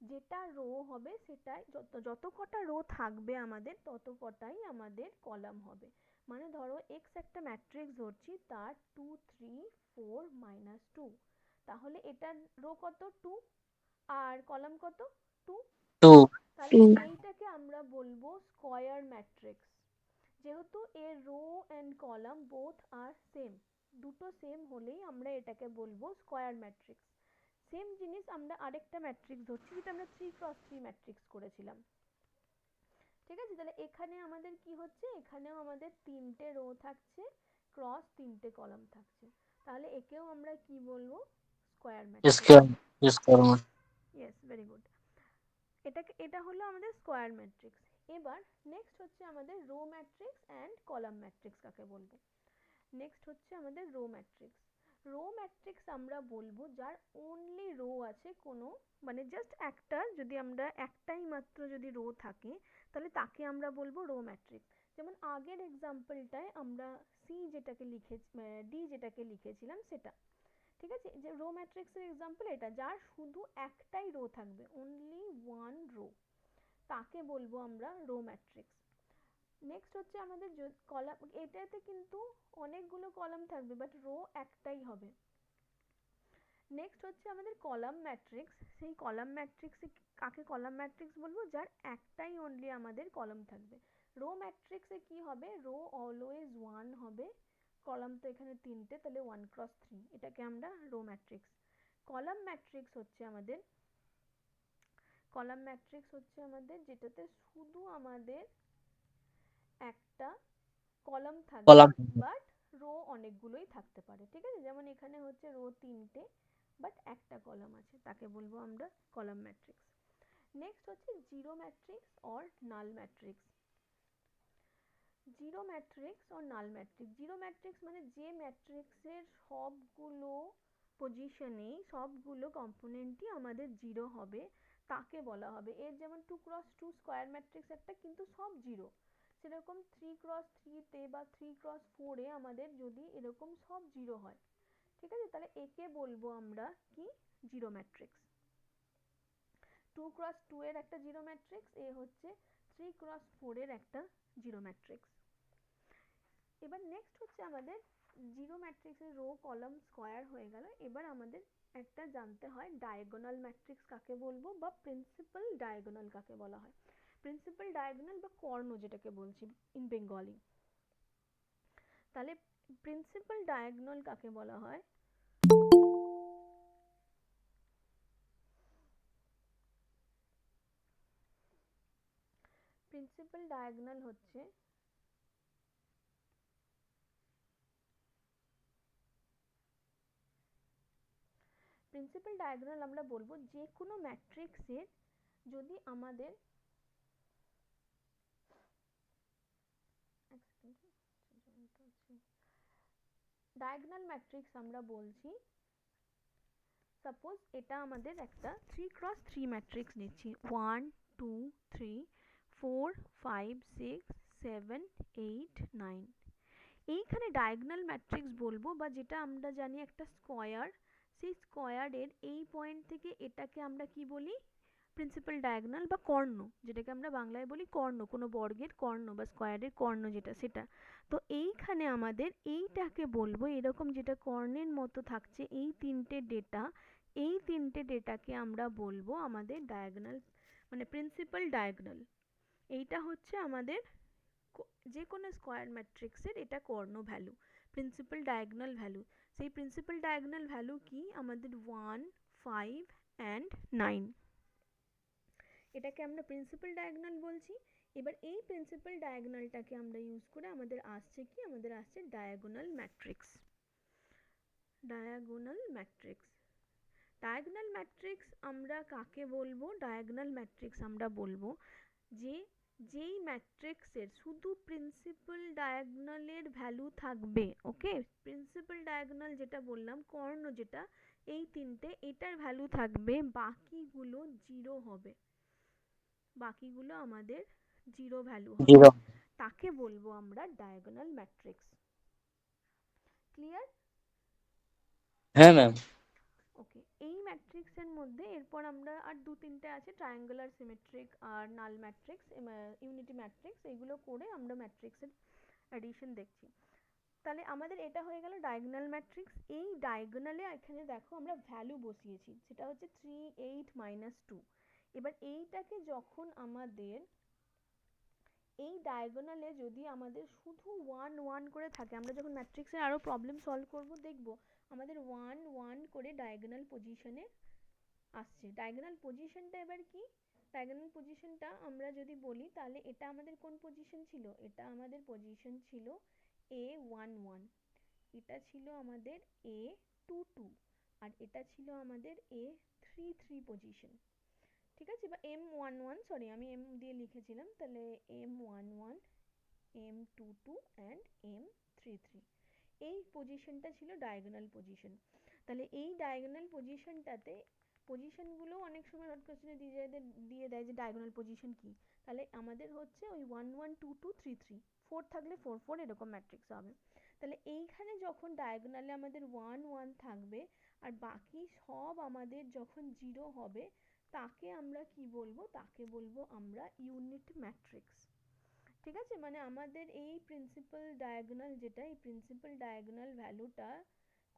যেটা রো হবে সেটাই, যত কটা রো থাকবে আমাদের তত কটাই আমাদের কলাম হবে। মানে ধরো এক্স একটা ম্যাট্রিক্স ধরছি, তার 2 3 4 -2, তাহলে এটার রো কত? 2, আর কলাম কত? 2। 2 তাহলে এইটাকে আমরা বলবো স্কয়ার ম্যাট্রিক্স, যেহেতু এর row and column both are same, দুটো সেম হলেই আমরা এটাকে বলবো স্কয়ার ম্যাট্রিক্স। সেম জিনিস আমরা আরেকটা ম্যাট্রিক্স ধরছি, যেটা আমরা 3x3 ম্যাট্রিক্স করেছিলাম, ঠিক আছে? তাহলে এখানে আমাদের কি হচ্ছে, এখানেও আমাদের তিনটে রো থাকছে, ক্রস তিনটে কলাম থাকছে, তাহলে একেও আমরা কি বলবো? Square matrix. Square yes, very good. এটা হলো আমাদের স্কয়ার ম্যাট্রিক্স। এবার নেক্সট হচ্ছে আমাদের row matrix and column matrix কাকে বলবো। নেক্সট হচ্ছে আমাদের রো ম্যাট্রিক্স। রো ম্যাট্রিক্স আমরা বলবো যার অনলি রো আছে, কোনো মানে জাস্ট একটা, যদি আমরা একটাই মাত্র যদি রো থাকে, তাহলে তাকে আমরা বলবো রো ম্যাট্রিক্স। যেমন আগের এক্সাম্পলটায় আমরা ডি যেটাকে লিখেছিলাম সেটা, ঠিক আছে? যে রো ম্যাট্রিক্সের এক্সাম্পল এটা, যার শুধু একটাই রো থাকবে, অনলি ওয়ান রো, তাকে বলবো আমরা রো ম্যাট্রিক্স। নেক্সট হচ্ছে আমাদের কলাম, এটাতে কিন্তু অনেকগুলো কলাম থাকবে, বাট রো একটাই হবে। নেক্সট হচ্ছে আমাদের কলাম ম্যাট্রিক্স। সেই কলাম ম্যাট্রিক্সে কাকে কলাম ম্যাট্রিক্স বলবো? যার একটাই অনলি আমাদের কলাম থাকবে। রো ম্যাট্রিক্সে কি হবে? রো অলওয়েজ ওয়ান হবে, কলাম তো এখানে তিনটে, তাহলে 1x3, এটাকে আমরা রো ম্যাট্রিক্স। কলাম ম্যাট্রিক্স হচ্ছে আমাদের, কলাম ম্যাট্রিক্স হচ্ছে আমাদের যেটাতে শুধু আমাদের একটা কলাম থাকবে, কলাম বাট রো অনেকগুলোই থাকতে পারে, ঠিক আছে? যেমন এখানে হচ্ছে রো তিনটে বাট একটা কলাম আছে, তাকে বলবো আমরা কলাম ম্যাট্রিক্স। নেক্সট হচ্ছে zero matrix or null matrix. Zero matrix or null matrix, zero matrix মানে যে ম্যাট্রিক্সের সবগুলো পজিশনেই, সবগুলো কম্পোনেন্টই আমাদের জিরো হবে, তাকে বলা হবে। এর যেমন 2x2 স্কয়ার ম্যাট্রিক্স একটা, কিন্তু সব জিরো। সেরকম 3x3 বা 3x4 আমাদের যদি এরকম সব জিরো হয়, ঠিক আছে, তাহলে একে বলবো আমরা কি? Zero matrix. 2x2 এর একটা জিরো ম্যাট্রিক্স, এ হচ্ছে 3x4 এর একটা জিরো ম্যাট্রিক্স। এবার নেক্সট হচ্ছে আমাদের জিরো ম্যাট্রিক্সের রো কলাম স্কয়ার হয়ে গেল। এবার আমাদের একটা জানতে হয় ডায়াগোনাল ম্যাট্রিক্স কাকে বলবো, বা প্রিন্সিপাল ডায়াগোনাল কাকে বলা হয়। প্রিন্সিপাল ডায়াগোনাল বা কর্ণ যেটাকে বলছি ইন বেঙ্গলি। তাহলে প্রিন্সিপাল ডায়াগোনাল কাকে বলা হয়? প্রিন্সিপাল ডায়াগোনাল হচ্ছে প্রিন্সিপাল ডায়াগোনাল আমরা বলবো যে কোনো ম্যাট্রিক্সের যদি আমাদের ডায়াগোনাল ম্যাট্রিক্স আমরা বলছি, সাপোজ এটা আমাদের একটা 3x3 ম্যাট্রিক্স নিচ্ছি, 1 2 3 4 5 6 7 8 9। এইখানে ডায়াগোনাল ম্যাট্রিক্স বলবো, বা যেটা আমরা জানি একটা স্কয়ার, সেই স্কয়ারের এই পয়েন্ট থেকে এটাকে আমরা কি বলি? প্রিন্সিপাল ডায়াগোনাল বা কর্ণ, যেটাকে আমরা বাংলায় বলি কর্ণ, কোনো বর্গের কর্ণ বা স্কোয়ারের কর্ণ যেটা সেটা। তো এইখানে আমাদের এইটাকে বলবো, এরকম যেটা কর্ণের মতো থাকছে এই তিনটে ডেটাকে আমরা বলবো আমাদের ডায়াগোনাল, মানে প্রিন্সিপাল ডায়াগোনাল। এইটা হচ্ছে আমাদের যে কোনো স্কোয়ার ম্যাট্রিক্সের এটা কর্ণ ভ্যালু, প্রিন্সিপাল ডায়াগোনাল ভ্যালু। সেই প্রিন্সিপাল ডায়াগোনাল ভ্যালু কি আমাদের 1, 5 অ্যান্ড 9, এটাকে আমরা প্রিন্সিপাল ডায়াগোনাল বলছি। এবার এই প্রিন্সিপাল ডায়াগোনালটাকে আমরা ইউজ করে আমাদের আসছে কি, আমাদের আসছে diagonal matrix. Diagonal matrix, diagonal matrix আমরা কাকে বলবো? ডায়াগোনাল ম্যাট্রিক্স আমরা বলবো যে যেই ম্যাট্রিক্সের শুধু প্রিন্সিপাল ডায়াগোনালের ভ্যালু থাকবে। ওকে, প্রিন্সিপাল ডায়াগোনাল যেটা বললাম কর্ণ যেটা, এই তিনটে, এটার ভ্যালু থাকবে, বাকিগুলো জিরো হবে, বাকিগুলো আমাদের জিরো ভ্যালু হবে, জিরো। তাকে বলবো আমরা ডায়াগোনাল ম্যাট্রিক্স। ক্লিয়ার? হ্যাঁ ম্যাম। ওকে, এই ম্যাট্রিক্সের মধ্যে এরপর আমরা আর দু তিনটে আছে, ট্রায়াঙ্গুলার, সিমেট্রিক আর নাল ম্যাট্রিক্স, ইউনিটি ম্যাট্রিক্স, এগুলো করে আমরা ম্যাট্রিক্সের অ্যাডিশন দেখছি। তাহলে আমাদের এটা হয়ে গেল ডায়াগোনাল ম্যাট্রিক্স। এই ডায়াগোনালে এখানে দেখো আমরা ভ্যালু বসিয়েছি, সেটা হচ্ছে 3, 8, -2। এবার এইটাকে যখন আমাদের এই ডায়াগোনালে যদি আমাদের শুধু 1, 1 করে থাকে, আমরা যখন ম্যাট্রিক্সের আরো প্রবলেম সলভ করব দেখব আমাদের 1, 1 করে ডায়াগোনাল পজিশনে আসছে। ডায়াগোনাল পজিশনটা এবার কি? ডায়াগোনাল পজিশনটা আমরা যদি বলি তাহলে এটা আমাদের কোন পজিশন ছিল? এটা আমাদের পজিশন ছিল A11, এটা ছিল আমাদের A22, আর এটা ছিল আমাদের A33 পজিশন। ঠিক আছে, বা M11, সরি আমি M দিয়ে লিখেছিলাম, তাহলে M11, M22 অ্যান্ড M33, এই পজিশনটা ছিল ডায়াগোনাল পজিশন। তাহলে এই ডায়াগোনাল পজিশনটাতে, পজিশনগুলো অনেক সময় শর্ট কোশ্চেনে দিয়ে দেয় যে ডায়াগোনাল পজিশন কি, তাহলে আমাদের হচ্ছে ওই 1, 1, 2, 2, 3, 3, 4 থাকলে 4, 4 এরকম ম্যাট্রিক্স হবে। তাহলে এইখানে যখন ডায়াগোনালে আমাদের 1, 1 থাকবে আর বাকি সব আমাদের যখন জিরো হবে, তাকে আমরা কি বলবো? তাকে বলবো আমরা ইউনিট ম্যাট্রিক্স। ঠিক আছে, মানে আমাদের এই প্রিন্সিপাল ডায়াগোনাল যেটা, এই প্রিন্সিপাল ডায়াগোনাল ভ্যালুটা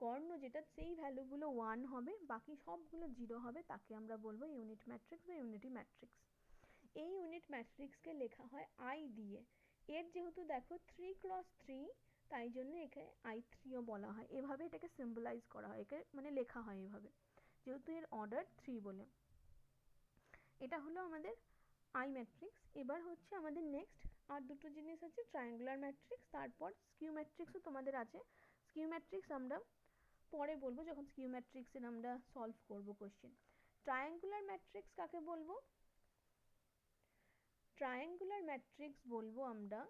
কর্ণ যেটা, সেই ভ্যালুগুলো 1 হবে, বাকি সবগুলো জিরো হবে, তাকে আমরা বলবো ইউনিট ম্যাট্রিক্স বা ইউনিটি ম্যাট্রিক্স। এই ইউনিট ম্যাট্রিক্সকে লেখা হয় আই দিয়ে। এর যেহেতু দেখো 3 × 3, তাই জন্য একে I3ও বলা হয়, এভাবে এটাকে সিম্বলাইজ করা হয়, একে মানে লেখা হয় এভাবে, যেহেতু এর অর্ডার 3 বলে। এটা হলো আমাদের আই ম্যাট্রিক্স। এবার হচ্ছে আমাদের নেক্সট আর দুটো জিনিস আছে, ট্রায়াঙ্গুলার ম্যাট্রিক্স, তারপর স্কিউ ম্যাট্রিক্সও তোমাদের আছে। স্কিউ ম্যাট্রিক্স আমরা পরে বলবো যখন স্কিউ ম্যাট্রিক্সের আমরা সলভ করব কোশ্চেন। ট্রায়াঙ্গুলার ম্যাট্রিক্স কাকে বলবো? ট্রায়াঙ্গুলার ম্যাট্রিক্স বলবো আমরা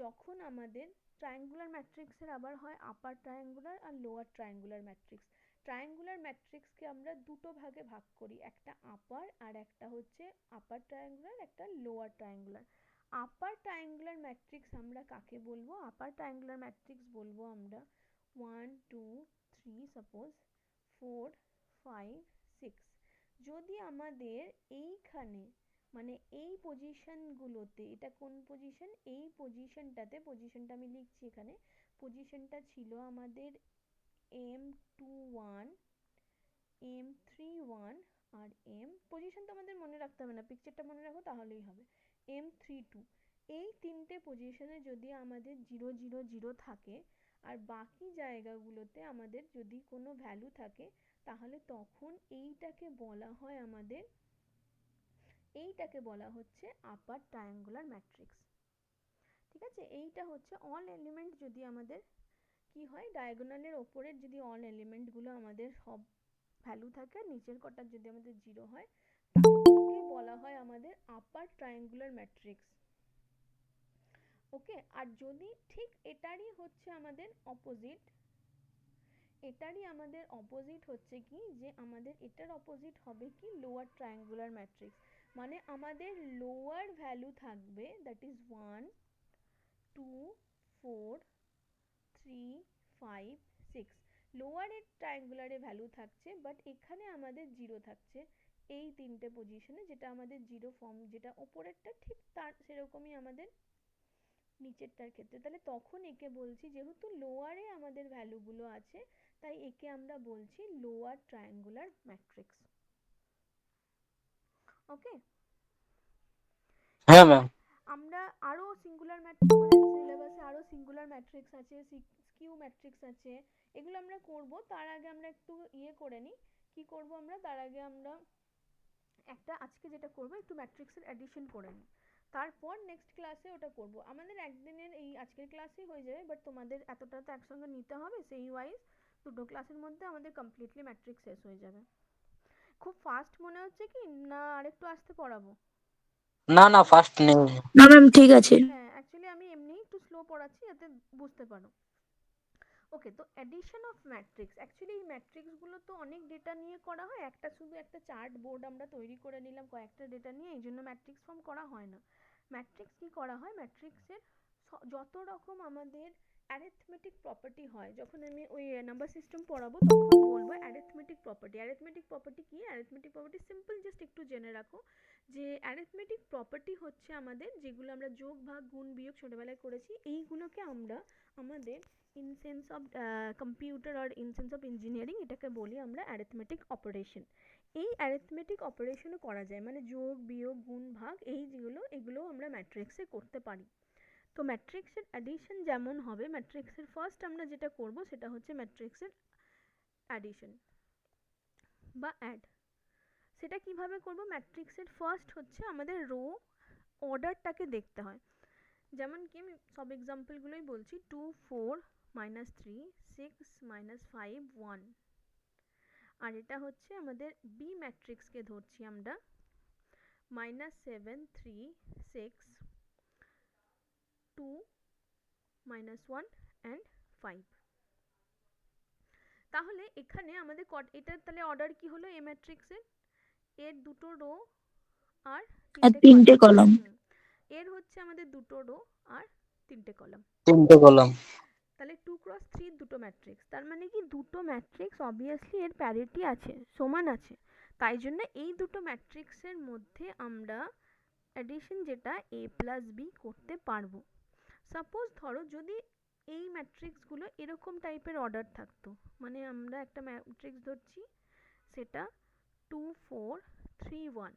যখন আমাদের ট্রায়াঙ্গুলার ম্যাট্রিক্সের আবার হয় আপার ট্রায়াঙ্গুলার আর লোয়ার ট্রায়াঙ্গুলার ম্যাট্রিক্স। ট্রায়াঙ্গুলার ম্যাট্রিক্সকে আমরা দুটো ভাগে ভাগ করি, একটা আপার আর একটা হচ্ছে আপার ট্রায়াঙ্গুলার, একটা লোয়ার ট্রায়াঙ্গুলার। আপার ট্রায়াঙ্গুলার ম্যাট্রিক্স আমরা কাকে বলবো? আপার ট্রায়াঙ্গুলার ম্যাট্রিক্স বলবো আমরা 1, 2, 3, সাপোজ 4, 5, 6। যদি আমাদের এইখানে মানে এই পজিশনগুলোতে, এটা কোন পজিশন? এই পজিশনটাতে, পজিশনটা আমি লিখছি এখানে, পজিশনটা ছিল আমাদের M21, M31 আর পজিশন তো আমাদের মনে রাখতে হবে না, পিকচারটা মনে রাখো তাহলেই হবে, M32। এই তিনটে পজিশনে যদি আমাদের 0, 0, 0 থাকে আর বাকি জায়গাগুলোতে আমাদের যদি কোনো ভ্যালু থাকে, তাহলে তখন এইটাকে বলা হয় আমাদের, এইটাকে বলা হচ্ছে আপার ট্রায়াঙ্গুলার ম্যাট্রিক্স। ঠিক আছে, এইটা হচ্ছে অল এলিমেন্ট যদি আমাদের কি হয়, ডায়াগোনালের ওপরের যদি অল এলিমেন্টগুলো আমাদের সব ভ্যালু থাকে, নিচের কটার যদি আমাদের জিরো হয়, তাকে বলা হয় আমাদের আপার ট্রায়াঙ্গুলার ম্যাট্রিক্স। ওকে, আর যদি ঠিক এটারই হচ্ছে আমাদের অপোজিট, এটারই আমাদের অপোজিট হচ্ছে কি, যে আমাদের এটার অপোজিট হবে কি লোয়ার ট্রায়াঙ্গুলার ম্যাট্রিক্স, মানে আমাদের লোয়ার ভ্যালু থাকবে, দ্যাট ইজ 1, 2, 4, 3, 5, 6। লোয়ারের ট্রায়াঙ্গুলারে ভ্যালু থাকছে, বাট এখানে আমাদের জিরো থাকছে, এই তিনটে পজিশনে, যেটা আমাদের জিরো ফর্ম, যেটা ওপরেরটা ঠিক তার সেরকমই আমাদের নিচেরটার ক্ষেত্রে। তাহলে তখন একে বলছি, যেহেতু লোয়ারে আমাদের ভ্যালুগুলো আছে, তাই একে আমরা বলছি লোয়ার ট্রায়াঙ্গুলার ম্যাট্রিক্স। ওকে, হ্যাঁ ম্যাম। আমরা আরো সিঙ্গুলার ম্যাট্রিক্স, আমাদের সিলেবাসে আরো সিঙ্গুলার ম্যাট্রিক্স আছে, স্কিউ ম্যাট্রিক্স আছে, এগুলো আমরা করব। তার আগে আমরা একটু করে নিই। কি করব আমরা তার আগে? আমরা একটা আজকে যেটা করব, একটু ম্যাট্রিক্সের অ্যাডিশন করে নিই, তারপর নেক্সট ক্লাসে ওটা করব। আমাদের একদিনের এই আজকের ক্লাসেই হয়ে যাবে, বাট তোমাদের এতটা তো একসঙ্গে নিতে হবে, সেই ওয়াইজ দুটো ক্লাসের মধ্যে আমাদের কমপ্লিটলি ম্যাট্রিক্স শেষ হয়ে যাবে। খুব ফাস্ট মনে হচ্ছে কি না আরেকটু আসতে পড়াবো? না না, ফার্স্ট নেই। না ম্যাম, ঠিক আছে। হ্যাঁ, অ্যাকচুয়ালি আমি এমনিই একটু স্লো পড়াচ্ছি যাতে বুঝতে পারো। ওকে, তো অ্যাডিশন অফ ম্যাট্রিক্স, অ্যাকচুয়ালি এই ম্যাট্রিক্সগুলো তো অনেক ডেটা নিয়ে করা হয়, একটা শুধু একটা চার্ট বোর্ড আমরা তৈরি করে নিলাম কয়েকটা ডেটা নিয়ে, এই জন্য ম্যাট্রিক্স ফর্ম করা হয় না। ম্যাট্রিক্স কি করা হয়? ম্যাট্রিক্সের যত রকম আমাদের অ্যারিথমেটিক প্রপার্টি হয়, যখন আমি ওই নাম্বার সিস্টেম পড়াবো তখন বলবো অ্যারিথমেটিক প্রপার্টি। অ্যারিথমেটিক প্রপার্টি কি? অ্যারিথমেটিক প্রপার্টি সিম্পল, জাস্ট একটু জেনে রাখো যে অ্যারিথমেটিক প্রপার্টি হচ্ছে আমাদের যেগুলো আমরা যোগ ভাগ গুণ বিয়োগ ছোটবেলায় করেছি, এইগুলোকে আমরা আমাদের ইন সেন্স অফ কম্পিউটার আর ইন সেন্স অফ ইঞ্জিনিয়ারিং এটাকে বলি আমরা অ্যারিথমেটিক অপারেশন। এই অ্যারিথমেটিক অপারেশনও করা যায়, মানে যোগ বিয়োগ গুণ ভাগ এই যেগুলো, এগুলো আমরা ম্যাট্রিক্সে করতে পারি। তো ম্যাট্রিক্সের অ্যাডিশন যেমন হবে, ম্যাট্রিক্সের ফার্স্ট আমরা যেটা করব সেটা হচ্ছে ম্যাট্রিক্সের অ্যাডিশন বা অ্যাড। সেটা কিভাবে করব? ম্যাট্রিক্সের ফার্স্ট হচ্ছে আমাদের রো অর্ডারটাকে দেখতে হয়। যেমন কি আমি সব এক্সাম্পলগুলোই বলছি, 2 4 -3 6 -5 1। আর এটা হচ্ছে আমাদের বি ম্যাট্রিক্সকে ধরছি আমরা, -7 3 6 2 -1 and 5। তাহলে এখানে আমাদের এটার তাহলে অর্ডার কি হলো এ ম্যাট্রিক্সের? এর দুটো রো আর আর তিনটে তিনটে কলাম। কলাম। এর হচ্ছে আমাদের দুটো রো আর তিনটে কলাম। তিনটে কলাম। তাহলে 2 × 3 দুটো ম্যাট্রিক্স, তার মানে কি দুটো ম্যাট্রিক্স অবভিয়াসলি এর প্যারিটি আছে, সমান আছে। তাই জন্য এই দুটো ম্যাট্রিক্সের মধ্যে আমরা অ্যাডিশন যেটা a প্লাস b করতে পারবো। সাপোজ ধরো যদি এই ম্যাট্রিক্সগুলো এরকম টাইপের অর্ডার থাকতো, মানে আমরা একটা ম্যাট্রিক্স ধরছি সেটা 2 4 3 1,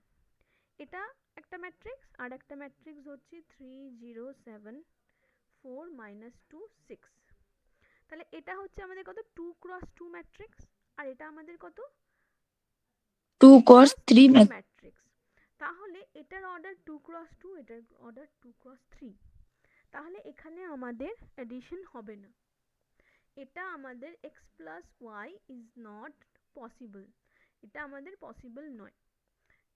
এটা একটা ম্যাট্রিক্স, আর একটা ম্যাট্রিক্স ধরছি 3 0 7 4 -2 6। তাহলে এটা হচ্ছে আমাদের কত? 2 × 2 ম্যাট্রিক্স, আর এটা আমাদের কত? 2 2 cos × 3 3 ম্যাট্রিক্স। তাহলে এটার অর্ডার 2 × 2, এটার অর্ডার 2 × 3। তাহলে এখানে আমাদের অ্যাডিশন হবে না, এটা আমাদের x + y is not possible, এটা আমাদের পসিবল নয়।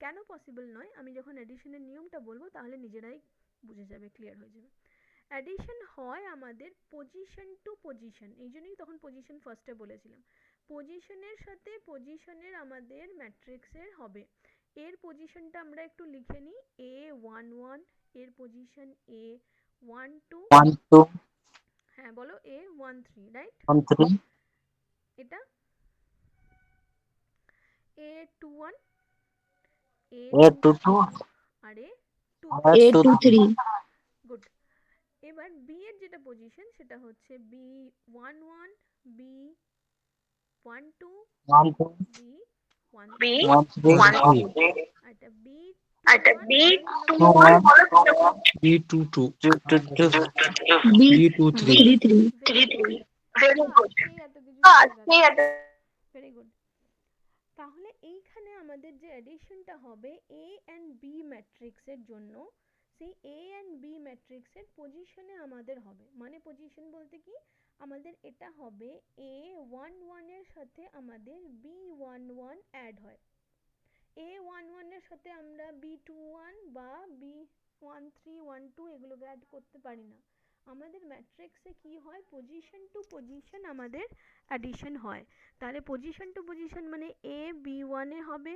কেন পসিবল নয়? আমি যখন অ্যাডিশনের নিয়মটা বলবো তাহলে নিজেরাই বুঝে যাবে, ক্লিয়ার হয়ে যাবে। অ্যাডিশন হয় আমাদের পজিশন টু পজিশন, এই জন্যই তখন পজিশন ফার্স্টে বলেছিলাম। পজিশনের সাথে পজিশনের আমাদের ম্যাট্রিক্সের হবে। এর পজিশনটা আমরা একটু লিখে নিই, a11, এর পজিশন a12, 1 2 হ্যাঁ বলো, a13, রাইট? 1 3 এটা a21, A 2 a22 2 আর আর a23। 2 A2 3 good. এবার বি এর যেটা পজিশন সেটা হচ্ছে b11, b12, 1 2 b13, 1 3 আর এটা b21 2 বলো 1 B 2 2 2 2 2 B B 2 3 3 3 very good. আজকেই এত কিছু শিখে গেছে, ভেরি গুড। তাহলে এইখানে আমাদের যে অ্যাডিশনটা হবে এ অ্যান্ড বি ম্যাট্রিক্সের জন্য, সেই এ অ্যান্ড বি ম্যাট্রিক্সের পজিশনে আমাদের হবে, মানে পজিশন বলতে কি আমাদের এটা হবে a11 এর সাথে আমাদের b11 অ্যাড হয়। a11 এর সাথে আমরা b21 বা b13 12 এগুলোকে অ্যাড করতে পারি না। আমাদের ম্যাট্রিক্সে কি হয়? পজিশন টু পজিশন আমাদের অ্যাডিশন হয়। তাহলে পজিশন টু পজিশন মানে a b1 এ হবে,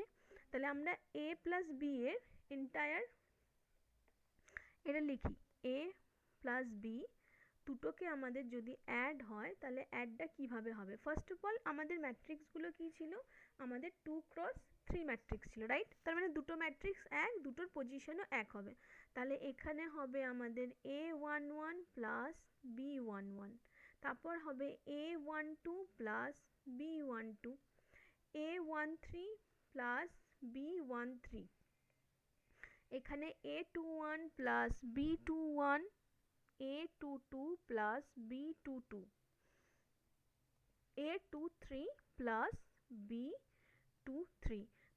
তাহলে আমরা a প্লাস b এর এন্টায়ার এটা লিখি, a প্লাস b দুটোকে আমাদের যদি অ্যাড হয় তাহলে অ্যাডটা কিভাবে হবে? ফার্স্ট অফ অল আমাদের ম্যাট্রিক্সগুলো কি ছিল? আমাদের 2x3 ম্যাট্রিক্স ছিল, রাইট? তার মানে দুটো ম্যাট্রিক্স এক, দুটোর পজিশনও এক হবে। তাহলে এখানে হবে আমাদের A11 প্লাস B11, তারপর হবে A12 plus B12, A13 plus B13, এখানে A21 plus B21, A22 plus B22, A23 plus B23।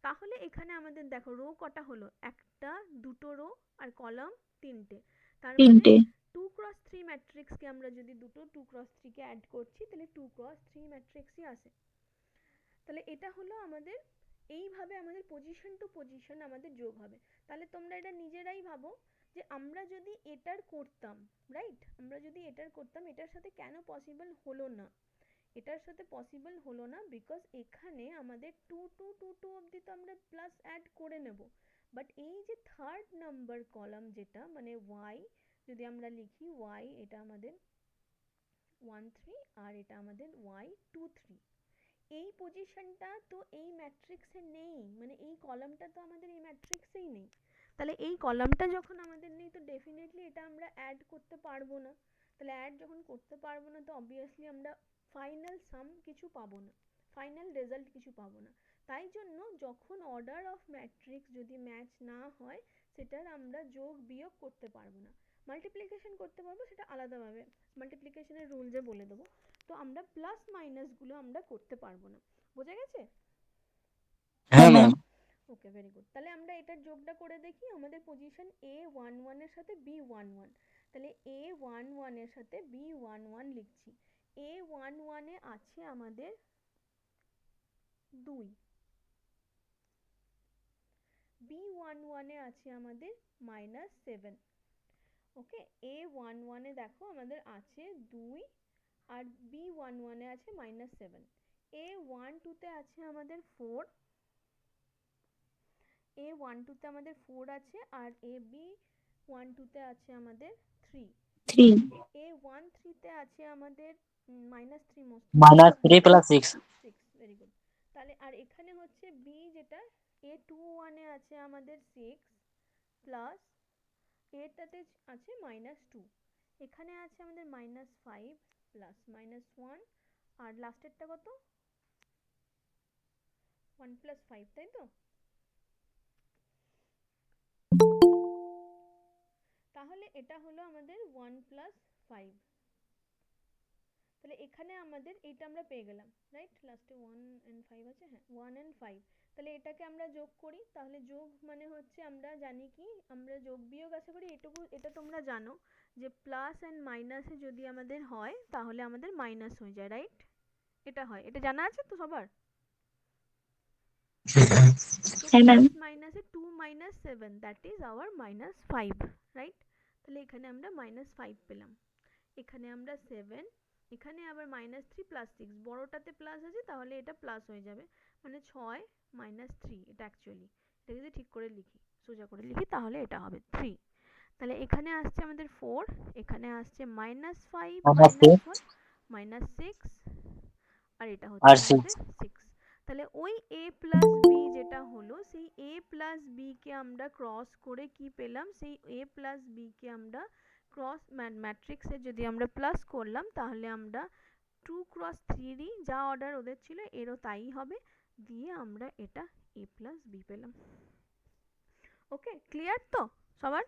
তাহলে এখানে আমাদের দেখো রো কটা হলো? একটা, দুটো রো, আর কলাম তিনটে। তার মানে তিনটে 2x3 ম্যাট্রিক্সকে আমরা যদি দুটো 2x3 কে অ্যাড করছি তাহলে 2x3 ম্যাট্রিক্সই আসে। তাহলে এটা হলো আমাদের, এইভাবে আমাদের পজিশন টু পজিশন আমাদের যোগ হবে। তাহলে তোমরা এটা নিজেরাই ভাবো যে আমরা যদি এটার করতাম, রাইট, আমরা যদি এটার করতাম, এটার সাথে কেন পসিবল হলো না? এটার সাথে পসিবল হলো না বিকজ এখানে আমাদের 2 2 2 2 অবধি তো আমরা প্লাস অ্যাড করে নেব, বাট এই যে থার্ড নাম্বার কলাম যেটা মানে y, যদি আমরা লিখি y, এটা আমাদের 1 3 আর এটা আমাদের y 2 3, এই পজিশনটা তো এই ম্যাট্রিক্সে নেই, মানে এই কলামটা তো আমাদের এই ম্যাট্রিক্সেই নেই। তাহলে এই কলামটা যখন আমাদের নেই তো ডেফিনেটলি এটা আমরা অ্যাড করতে পারবো না। তাহলে অ্যাড যখন করতে পারবো না তো অবভিয়াসলি আমরা ফাইনাল সাম কিছু পাবো না, ফাইনাল রেজাল্ট কিছু পাবো না। তাই জন্য যখন অর্ডার অফ ম্যাট্রিক্স যদি ম্যাচ না হয় সেটার আমরা যোগ বিয়োগ করতে পারবো না। মাল্টিপ্লিকেশন করতে পারবো, সেটা আলাদাভাবে মাল্টিপ্লিকেশনের রুলসে বলে দেবো। তো আমরা প্লাস মাইনাস গুলো আমরা করতে পারবো না। বোঝা গেছে? হ্যাঁ ম্যাম। ওকে, ভেরি গুড। তাহলে আমরা এটার যোগটা করে দেখি। আমাদের পজিশন A11 এর সাথে B11, তাহলে A11 এর সাথে B11 লিখছি। A11 এ আছে আমাদের 2, B11 এ আছে আমাদের -7। ওকে, A11 এ দেখো আমাদের আছে 2 আর B11 এ আছে -7। A12 তে আছে আমাদের 4, A12 তে আমাদের 4 আছে আর AB12 তে আছে আমাদের 3, 3 A13 তে আছে আমাদের -3 মোস্ট -3 + 6। 6, very good. তাহলে আর এখানে হচ্ছে B, যেটা A21 এ আছে আমাদের 6 প্লাস এটাতে আছে -2, এখানে আছে আমাদের -5 প্লাস -1, আর লাস্টেরটা কত? 1 + 5, তাই তো? তাহলে এটা হলো আমাদের 1 + 5। তাহলে এখানে আমাদের এটা আমরা পেয়ে গেলাম, রাইট? লাস্টে 1 and 5 আছে, হ্যাঁ 1 and 5। তাহলে এটাকে আমরা যোগ করি, তাহলে যোগ মানে হচ্ছে আমরা জানি কি, আমরা যোগ বিয়োগ আশা করি এটুকু এটা তোমরা জানো যে প্লাস অ্যান্ড মাইনাসে যদি আমাদের হয় তাহলে আমাদের মাইনাস হয়ে যায়, রাইট? এটা হয়, এটা জানা আছে তো সবার? তো হ্যাঁ ম্যাম প্লাস মাইনাসে 2 - 7, দ্যাট ইজ আওয়ার -5, রাইট? তাহলে এখানে আমরা -5 পেলাম, এখানে আমরা 7, এখানে আবার -3 + 6, বড়টাতে প্লাস আছে তাহলে এটা প্লাস হয়ে যাবে, মানে 6 - 3। এটা অ্যাকচুয়ালি এটা যদি ঠিক করে লিখি, সোজা করে লিখি, তাহলে এটা হবে 3। তাহলে এখানে আসছে আমাদের 4, এখানে আসছে -5 -1 -6, আর এটা হচ্ছে আর আমাদের 6। 6। তাহলে ওই a প্লাস b যেটা হলো, সেই a প্লাস b কে আমরা ক্রস করে কি পেলাম? সেই a প্লাস b কে আমরা ক্রস ম্যাট্রিক্সে যদি আমরা প্লাস করলাম তাহলে আমরা 2x3 যা অর্ডার ওদের ছিল এরও তাই হবে, দিয়ে আমরা এটা a প্লাস b পেলাম। ওকে, ক্লিয়ার তো সবার?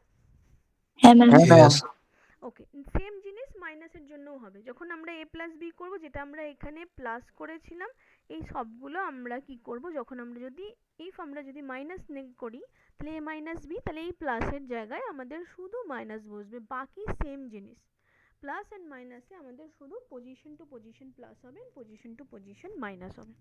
হ্যাঁ ম্যাম হ্যাঁ ম্যাম। ওকে, সেম জিনিস মাইনাসের জন্যও হবে। যখন আমরা a প্লাস b করবো, যেটা আমরা এখানে প্লাস করেছিলাম, এই সবগুলো আমরা কি করব, যখন আমরা যদি আমরা যদি মাইনাস করি তাহলে a মাইনাস b, তাহলে এই প্লাসের জায়গায় আমাদের শুধু মাইনাস বসবে, বাকি সেম জিনিস। প্লাস অ্যান্ড মাইনাসে আমাদের শুধু পজিশন টু পজিশন প্লাস হবে, পজিশন টু পজিশন মাইনাস হবে।